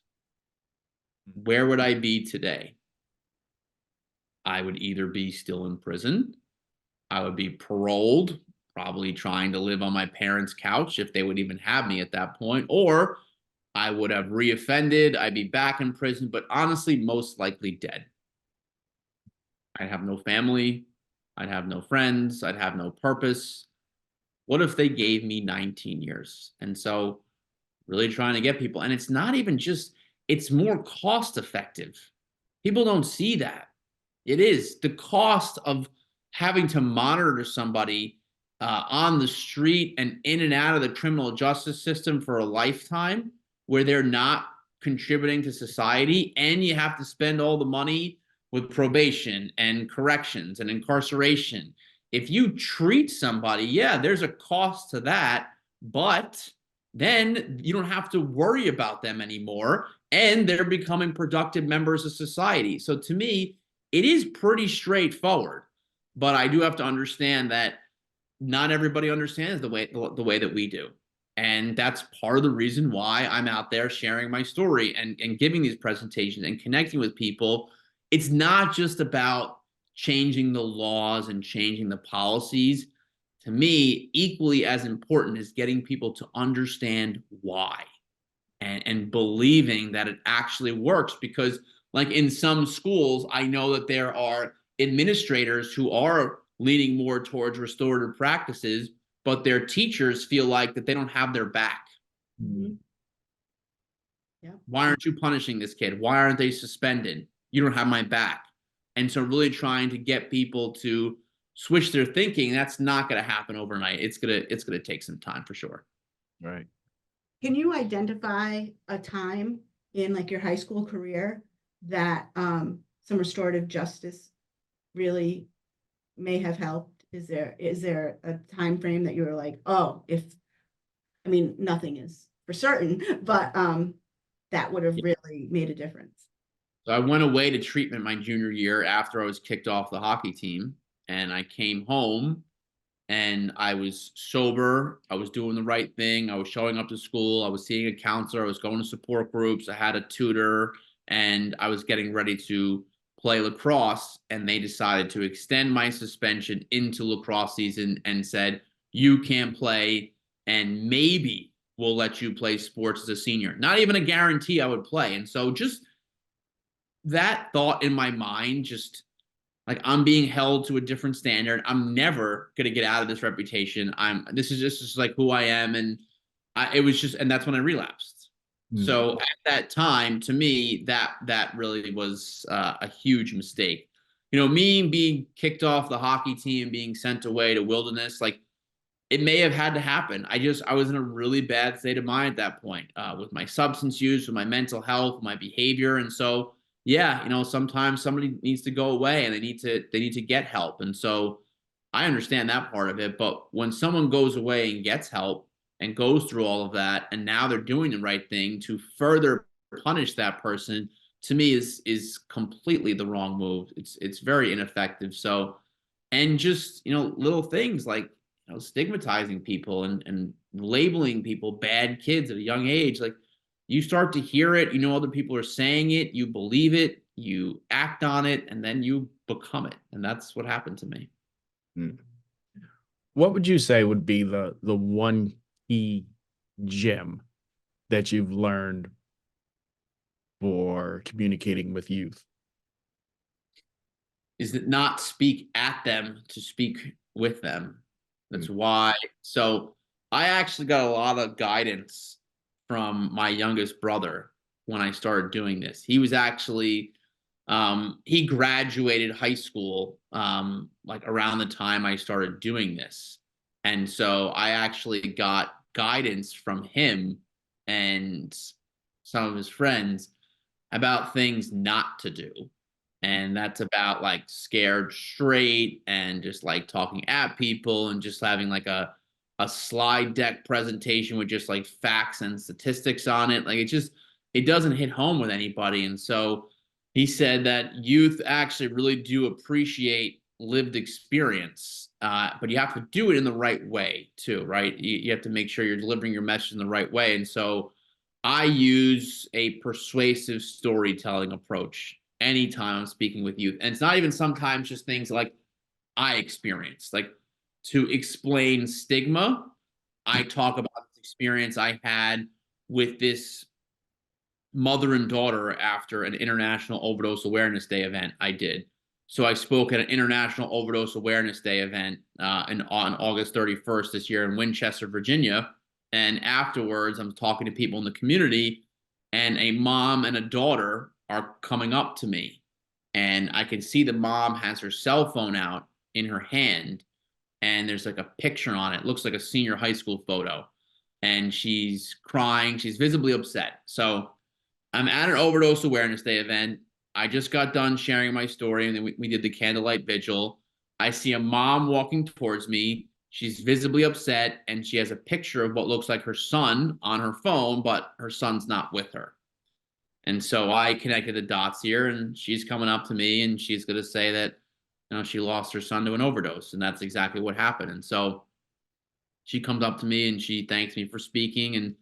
Where would I be today? I would either be still in prison, I would be paroled, probably trying to live on my parents' couch if they would even have me at that point, or I would have reoffended, I'd be back in prison, but honestly, most likely dead. I'd have no family, I'd have no friends, I'd have no purpose. What if they gave me 19 years? And so really trying to get people, and it's not even just, it's more cost effective. People don't see that. It is the cost of having to monitor somebody on the street and in and out of the criminal justice system for a lifetime, where they're not contributing to society, and you have to spend all the money with probation and corrections and incarceration. If you treat somebody, yeah, there's a cost to that, but then you don't have to worry about them anymore, and they're becoming productive members of society. So to me, it is pretty straightforward, but I do have to understand that not everybody understands the way that we do. And that's part of the reason why I'm out there sharing my story and giving these presentations and connecting with people. It's not just about changing the laws and changing the policies. To me, equally as important is getting people to understand why and believing that it actually works. Because like in some schools, I know that there are administrators who are leaning more towards restorative practices, but their teachers feel like that they don't have their back. Mm-hmm. Yeah. Why aren't you punishing this kid? Why aren't they suspended? You don't have my back. And so really trying to get people to switch their thinking, that's not going to happen overnight. It's going to take some time for sure. Right. Can you identify a time in like your high school career that some restorative justice really may have helped? Is there a time frame that you were like, oh, nothing is for certain, but that would have really made a difference. So I went away to treatment my junior year after I was kicked off the hockey team, and I came home and I was sober. I was doing the right thing. I was showing up to school. I was seeing a counselor. I was going to support groups. I had a tutor, and I was getting ready to play lacrosse. And they decided to extend my suspension into lacrosse season and said, you can't play, and maybe we'll let you play sports as a senior. Not even a guarantee I would play. And so just that thought in my mind, just like, I'm being held to a different standard. I'm never gonna get out of this reputation. This is just like who I am. And it was just, and that's when I relapsed. So at that time, to me, that really was a huge mistake. Me being kicked off the hockey team, being sent away to wilderness, like, it may have had to happen. I was in a really bad state of mind at that point, with my substance use, with my mental health, my behavior. And so, yeah, sometimes somebody needs to go away and they need to get help. And so I understand that part of it. But when someone goes away and gets help and goes through all of that, and now they're doing the right thing, to further punish that person, to me is completely the wrong move. It's very ineffective. So, and just, little things like, stigmatizing people and labeling people bad kids at a young age. Like, you start to hear it, other people are saying it, you believe it, you act on it, and then you become it. And that's what happened to me. What would you say would be the one key gem that you've learned for communicating with youth? Is that not speak at them, to speak with them. That's why. So I actually got a lot of guidance from my youngest brother when I started doing this. He was actually, he graduated high school, like around the time I started doing this. And so I actually got guidance from him and some of his friends about things not to do. And that's about like scared straight and just like talking at people and just having like a slide deck presentation with just like facts and statistics on it. Like, it doesn't hit home with anybody. And so he said that youth actually really do appreciate lived experience, but you have to do it in the right way too, right? You have to make sure you're delivering your message in the right way. And so I use a persuasive storytelling approach anytime I'm speaking with youth. And it's not even sometimes just things like I experienced. Like, to explain stigma, I talk about this experience I had with this mother and daughter after an International Overdose Awareness Day event I did. So I spoke at an International Overdose Awareness Day event on August 31st this year in Winchester, Virginia. And afterwards, I'm talking to people in the community, and a mom and a daughter are coming up to me. And I can see the mom has her cell phone out in her hand, and there's like a picture on it. It looks like a senior high school photo. And she's crying. She's visibly upset. So I'm at an Overdose Awareness Day event. I just got done sharing my story, and then we did the candlelight vigil. I see a mom walking towards me. She's visibly upset, and she has a picture of what looks like her son on her phone, but her son's not with her. And so I connected the dots here, and she's coming up to me, and she's going to say that, she lost her son to an overdose, and that's exactly what happened. And so she comes up to me and she thanks me for speaking and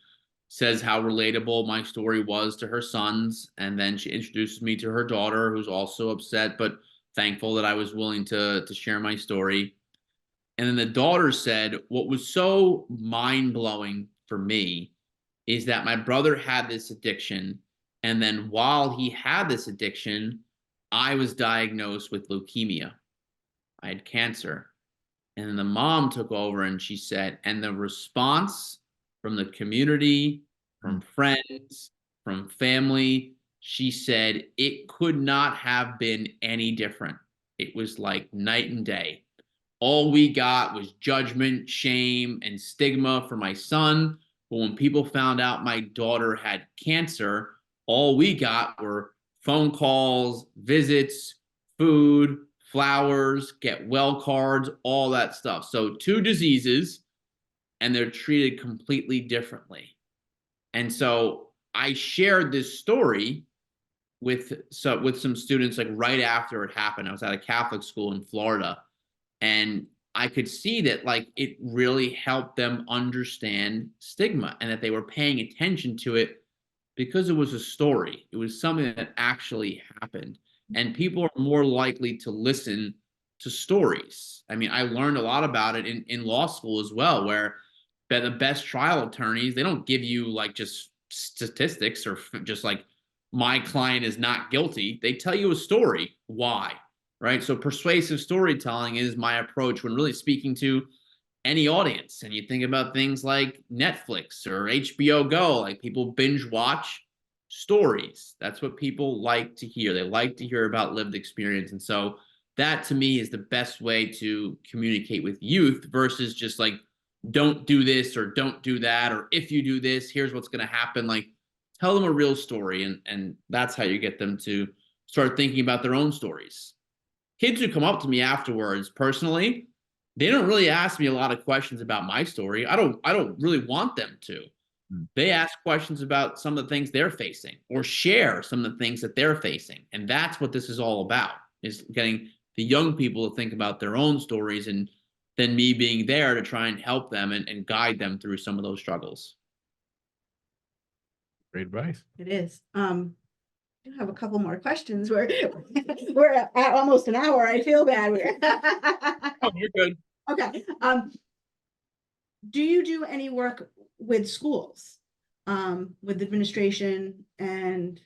says how relatable my story was to her sons. And then she introduces me to her daughter, who's also upset, but thankful that I was willing to share my story. And then the daughter said, what was so mind-blowing for me is that my brother had this addiction. And then while he had this addiction, I was diagnosed with leukemia. I had cancer. And then the mom took over and she said, and the response from the community, from friends, from family, she said, it could not have been any different. It was like night and day. All we got was judgment, shame, and stigma for my son. But when people found out my daughter had cancer, all we got were phone calls, visits, food, flowers, get well cards, all that stuff. So two diseases, and they're treated completely differently. And so I shared this story with some students like right after it happened. I was at a Catholic school in Florida, and I could see that like it really helped them understand stigma and that they were paying attention to it because it was a story. It was something that actually happened. And people are more likely to listen to stories. I mean, I learned a lot about it in law school as well, where the best trial attorneys, they don't give you like just statistics or just like my client is not guilty. They tell you a story. Why? Right. So persuasive storytelling is my approach when really speaking to any audience. And you think about things like Netflix or HBO Go, like people binge watch stories. That's what people like to hear. They like to hear about lived experience. And so that to me is the best way to communicate with youth versus just like, don't do this or don't do that. Or if you do this, here's what's going to happen. Like tell them a real story. And that's how you get them to start thinking about their own stories. Kids who come up to me afterwards personally, they don't really ask me a lot of questions about my story. I don't really want them to. They ask questions about some of the things they're facing or share some of the things that they're facing. And that's what this is all about, is getting the young people to think about their own stories and then me being there to try and help them and guide them through some of those struggles. Great advice. It is. I do have a couple more questions. We're at almost an hour. I feel bad. Oh, you're good. Okay. Do you do any work with schools, with administration and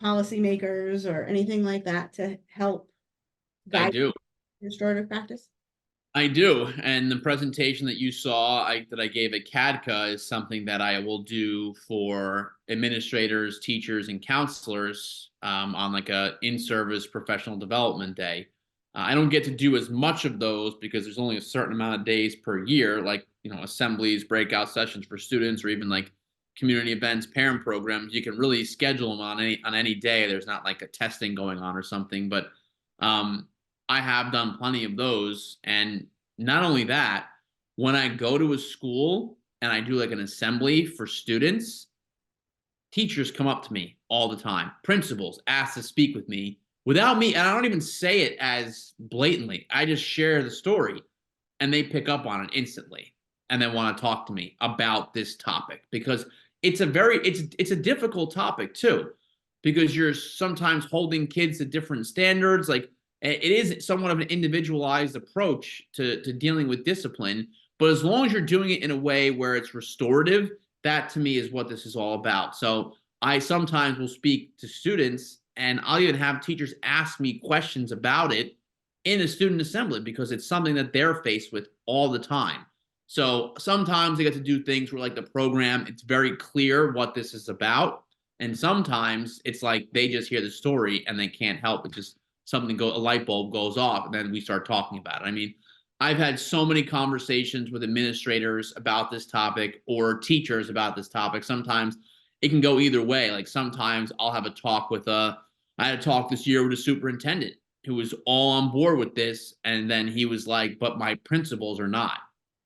policymakers or anything like that to help I guide do. restorative practice? I do. And the presentation that you saw that I gave at CADCA is something that I will do for administrators, teachers, and counselors on like a in-service professional development day. I don't get to do as much of those because there's only a certain amount of days per year, like, you know, assemblies, breakout sessions for students, or even like community events, parent programs. You can really schedule them on any day. There's not like a testing going on or something, but I have done plenty of those. And not only that, when I go to a school and I do like an assembly for students, teachers come up to me all the time. Principals ask to speak with me without me. And I don't even say it as blatantly. I just share the story and they pick up on it instantly and then want to talk to me about this topic because it's a difficult topic too, because you're sometimes holding kids to different standards. Like it is somewhat of an individualized approach to dealing with discipline. But as long as you're doing it in a way where it's restorative, that to me is what this is all about. So I sometimes will speak to students and I'll even have teachers ask me questions about it in a student assembly because it's something that they're faced with all the time. So sometimes they get to do things where like the program, it's very clear what this is about. And sometimes it's like they just hear the story and they can't help it. Just a light bulb goes off and then we start talking about it. I mean, I've had so many conversations with administrators about this topic or teachers about this topic. Sometimes it can go either way. Like sometimes I'll have a talk I had a talk this year with a superintendent who was all on board with this. And then he was like, but my principals are not.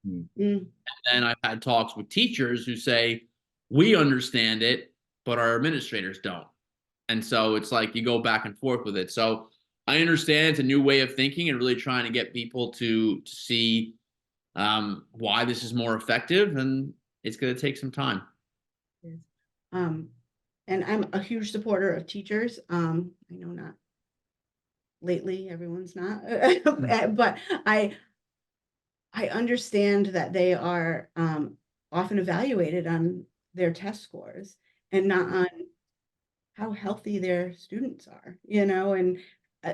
And then I've had talks with teachers who say, we understand it, but our administrators don't. And so it's like you go back and forth with it. So I understand it's a new way of thinking and really trying to get people to see why this is more effective, and it's going to take some time. Yes. And I'm a huge supporter of teachers. I know not lately, everyone's not, but I understand that they are often evaluated on their test scores and not on how healthy their students are, and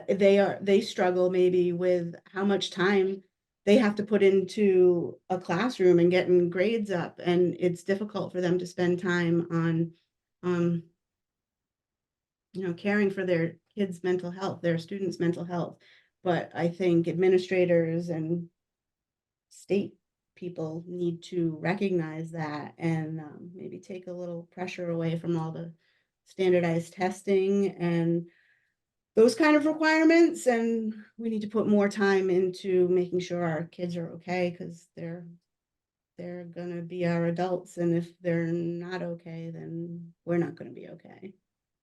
they struggle maybe with how much time they have to put into a classroom and getting grades up, and it's difficult for them to spend time on caring for their kids' mental health, their students' mental health. But I think administrators and state people need to recognize that and maybe take a little pressure away from all the standardized testing and those kind of requirements. And we need to put more time into making sure our kids are okay because they're they're gonna be our adults, and if they're not okay, then we're not gonna be okay.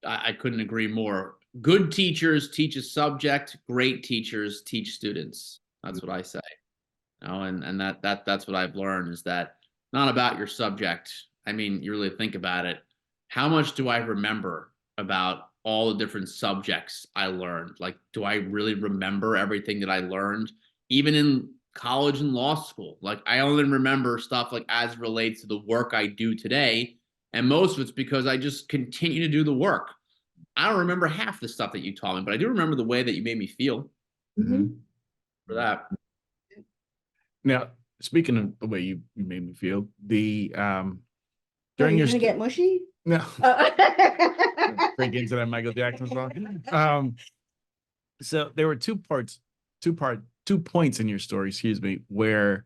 I couldn't agree more. Good teachers teach a subject. Great teachers teach students. That's what I say. You know, and that's what I've learned is that not about your subject. I mean, you really think about it. How much do I remember about all the different subjects I learned? Like, do I really remember everything that I learned, even in college and law school? Like, I only remember stuff like as relates to the work I do today. And most of it's because I just continue to do the work. I don't remember half the stuff that you taught me, but I do remember the way that you made me feel Mhm. for that. Now, speaking of the way you made me feel, Oh, during you're your gonna get mushy? no Oh. break into that Michael Jackson song. So there were two points in your story, excuse me, where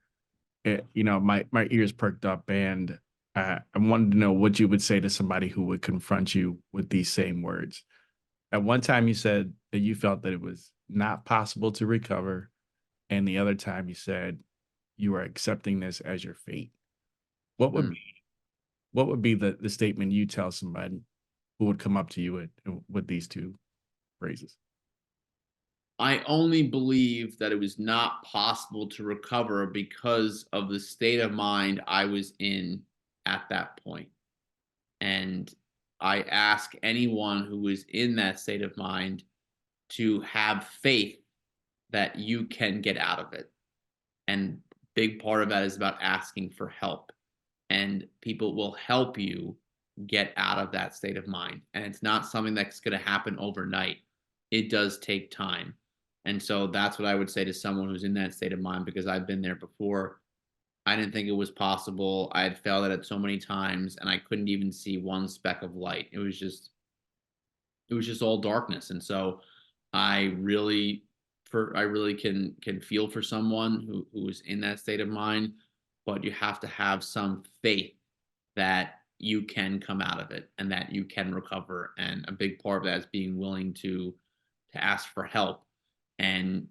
my ears perked up, and I wanted to know what you would say to somebody who would confront you with these same words. At one time, you said that you felt that it was not possible to recover, and the other time you said you were accepting this as your fate. What would Hmm. be what would be the statement you tell somebody who would come up to you with these two phrases? I only believe that it was not possible to recover because of the state of mind I was in at that point. And I ask anyone who is in that state of mind to have faith that you can get out of it. And big part of that is about asking for help. And people will help you get out of that state of mind. And it's not something that's going to happen overnight. It does take time. And so that's what I would say to someone who's in that state of mind because I've been there before. I didn't think it was possible. I had failed at it so many times and I couldn't even see one speck of light. It was just all darkness. And so I really I really can feel for someone who is in that state of mind, but you have to have some faith that you can come out of it and that you can recover. And a big part of that is being willing to ask for help. And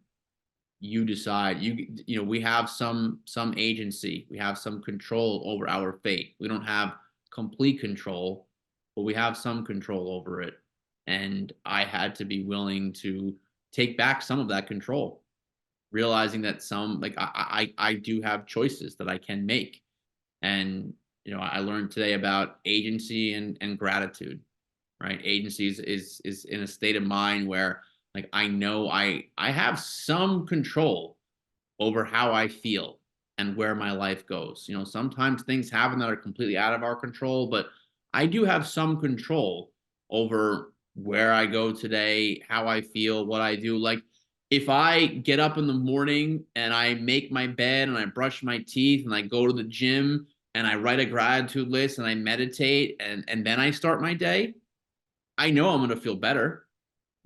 you decide we have some agency, we have some control over our fate. We don't have complete control, but we have some control over it. And I had to be willing to take back some of that control, realizing that some like I do have choices that I can make. And I learned today about agency and gratitude, right? Agency is in a state of mind where like I know I have some control over how I feel and where my life goes. Sometimes things happen that are completely out of our control, but I do have some control over where I go today, how I feel, what I do. Like if I get up in the morning and I make my bed and I brush my teeth and I go to the gym and I write a gratitude list and I meditate and then I start my day, I know I'm going to feel better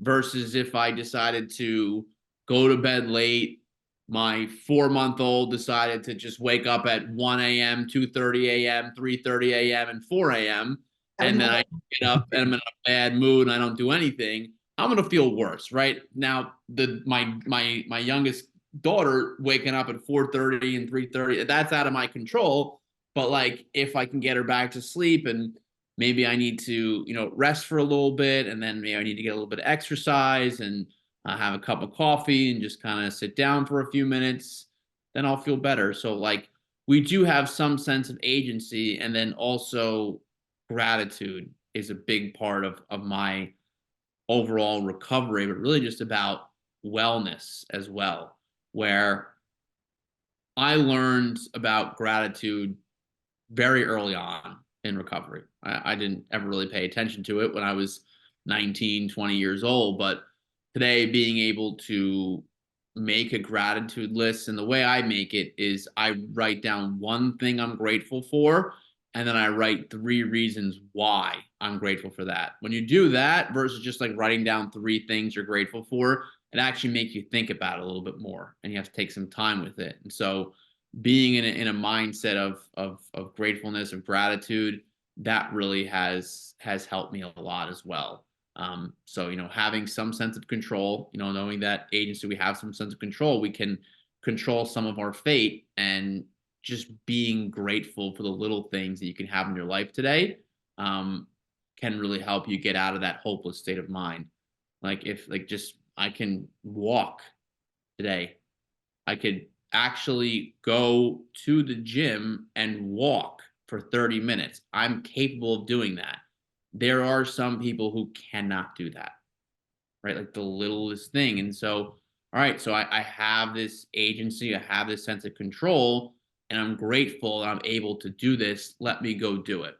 versus if I decided to go to bed late. My 4-month-old decided to just wake up at 1 a.m., 2:30 a.m., 3:30 a.m., and 4 a.m. I would And then have I get up and I'm in a bad mood and I don't do anything. I'm gonna feel worse, right? Now, my youngest daughter waking up at 4:30 and 3:30, that's out of my control. But like if I can get her back to sleep and maybe I need to, rest for a little bit, and then maybe I need to get a little bit of exercise and have a cup of coffee and just kind of sit down for a few minutes, then I'll feel better. So like we do have some sense of agency, and then also gratitude is a big part of my overall recovery, but really just about wellness as well, where I learned about gratitude very early on in recovery. I didn't ever really pay attention to it when I was 19, 20 years old. But today, being able to make a gratitude list, and the way I make it is I write down one thing I'm grateful for, and then I write 3 reasons why I'm grateful for that. When you do that versus just like writing down 3 things you're grateful for, it actually makes you think about it a little bit more and you have to take some time with it. And so being in a mindset of gratefulness, of gratitude, that really has helped me a lot as well. So having some sense of control, knowing that agency, we have some sense of control, we can control some of our fate, and just being grateful for the little things that you can have in your life today can really help you get out of that hopeless state of mind. Like if like just I can walk today, I could actually go to the gym and walk for 30 minutes. I'm capable of doing that. There are some people who cannot do that, right? Like the littlest thing. And so, all right, so I have this agency, I have this sense of control, and I'm grateful that I'm able to do this. Let me go do it.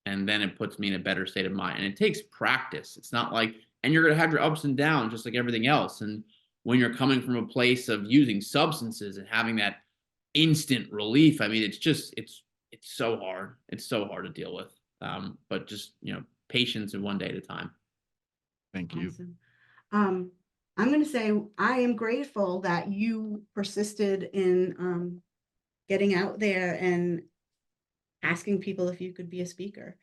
And then it puts me in a better state of mind. And it takes practice. It's not like, and you're going to have your ups and downs just like everything else. And when you're coming from a place of using substances and having that instant relief, I mean, it's so hard. It's so hard to deal with. But just, patience and one day at a time. Thank you. Awesome. I'm going to say I am grateful that you persisted in getting out there and asking people if you could be a speaker.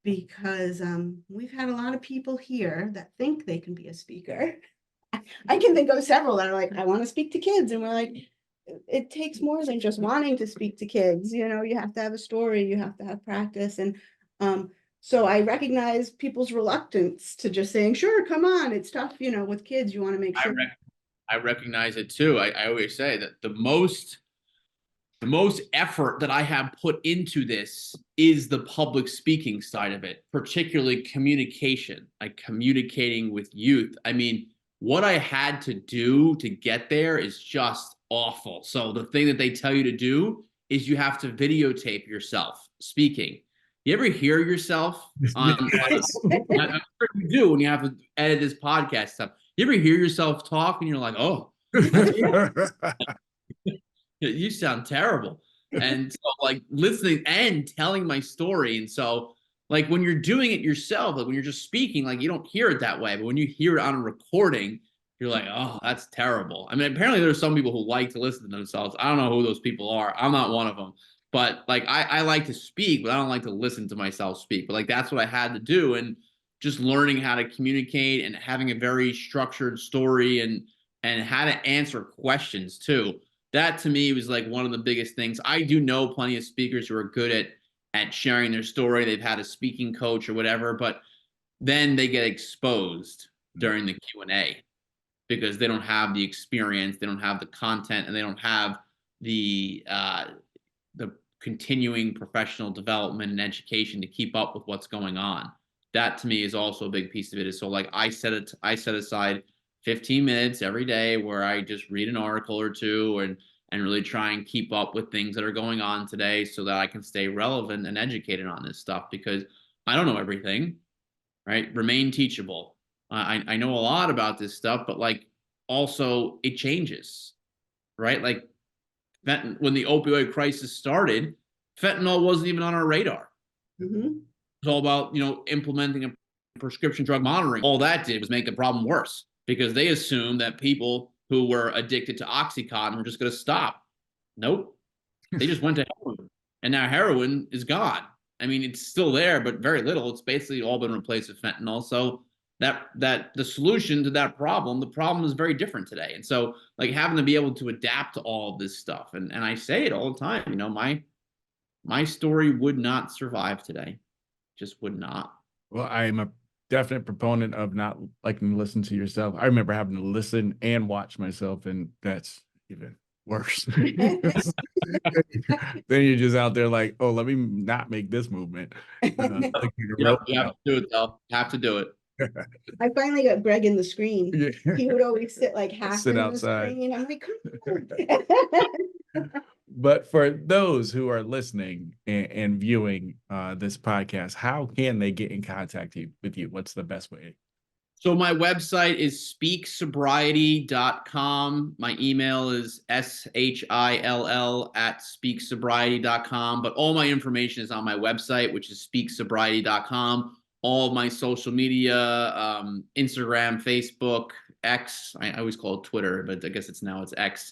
Because we've had a lot of people here that think they can be a speaker. I can think of several that are like, I want to speak to kids. And we're like, it takes more than just wanting to speak to kids. You have to have a story, you have to have practice. And so I recognize people's reluctance to just saying, sure, come on. It's tough, with kids, you want to make sure. I recognize it too. I always say that the most effort that I have put into this is the public speaking side of it, particularly communication, like communicating with youth. I mean, what I had to do to get there is just awful. So the thing that they tell you to do is you have to videotape yourself speaking. You ever hear yourself on, Yes. I'm sure you do when you have to edit this podcast stuff. You ever hear yourself talk and you're like, oh, you sound terrible. And so like listening and telling my story. And so like when you're doing it yourself, like when you're just speaking, like you don't hear it that way. But when you hear it on a recording, you're like, oh, that's terrible. I mean, apparently there's some people who like to listen to themselves. I don't know who those people are. I'm not one of them. But like I like to speak, but I don't like to listen to myself speak. But like that's what I had to do. And just learning how to communicate and having a very structured story and how to answer questions too. That to me was like one of the biggest things. I do know plenty of speakers who are good at sharing their story. They've had a speaking coach or whatever, but then they get exposed during the Q&A because they don't have the experience, they don't have the content, and they don't have the continuing professional development and education to keep up with what's going on. That to me is also a big piece of it. Is so like I set aside 15 minutes every day where I just read an article or two and really try and keep up with things that are going on today so that I can stay relevant and educated on this stuff because I don't know everything, right? Remain teachable. I know a lot about this stuff, but like also it changes, right? Like when the opioid crisis started, fentanyl wasn't even on our radar. Mm-hmm. It's all about, implementing a prescription drug monitoring. All that did was make the problem worse because they assumed that people who were addicted to Oxycontin were just going to stop. Nope. They just went to heroin. And now heroin is gone. I mean, it's still there, but very little. It's basically all been replaced with fentanyl. So that the solution to that problem, the problem is very different today. And so like having to be able to adapt to all of this stuff. And I say it all the time, my story would not survive today. Just would not. Well, I am a definite proponent of not liking to listen to yourself. I remember having to listen and watch myself, and that's even worse. Then you're just out there like, oh, let me not make this movement. Like Yep, you have to do it though. Have to do it. I finally got Greg in the screen. Yeah. He would always sit like half Sit in outside. the screen. I'm like, come on. But for those who are listening and viewing this podcast, how can they get in contact with you? What's the best way? So my website is speaksobriety.com. My email is shill@speaksobriety.com. But all my information is on my website, which is speaksobriety.com. All of my social media, Instagram, Facebook, X, I always call it Twitter, but I guess it's X,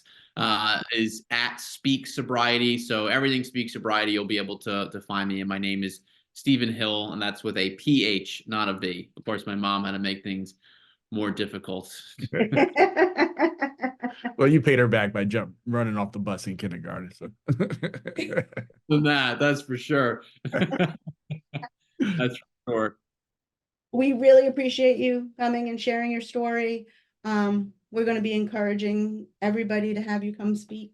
is at Speak Sobriety. So everything Speak Sobriety, you'll be able to find me. And my name is Stephen Hill, and that's with a PH, not a V. Of course, my mom had to make things more difficult. Well, you paid her back by running off the bus in kindergarten. So Than that, that's for sure. That's for sure. We really appreciate you coming and sharing your story. We're going to be encouraging everybody to have you come speak.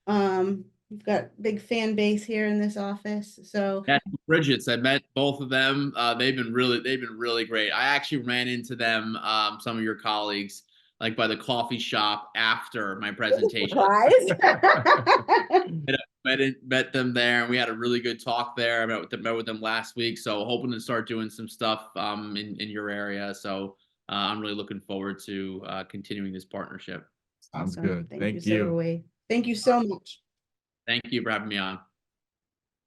We've got big fan base here in this office. So Yeah, Bridget's. I met both of them. They've been really great. I actually ran into them, some of your colleagues, like by the coffee shop after my presentation. surprise. Met them there, and we had a really good talk there. I met with them last week, so hoping to start doing some stuff in your area. So I'm really looking forward to continuing this partnership. Sounds Awesome. good. Thank Thank you. So you. are we. Thank you so much. Thank you for having me on.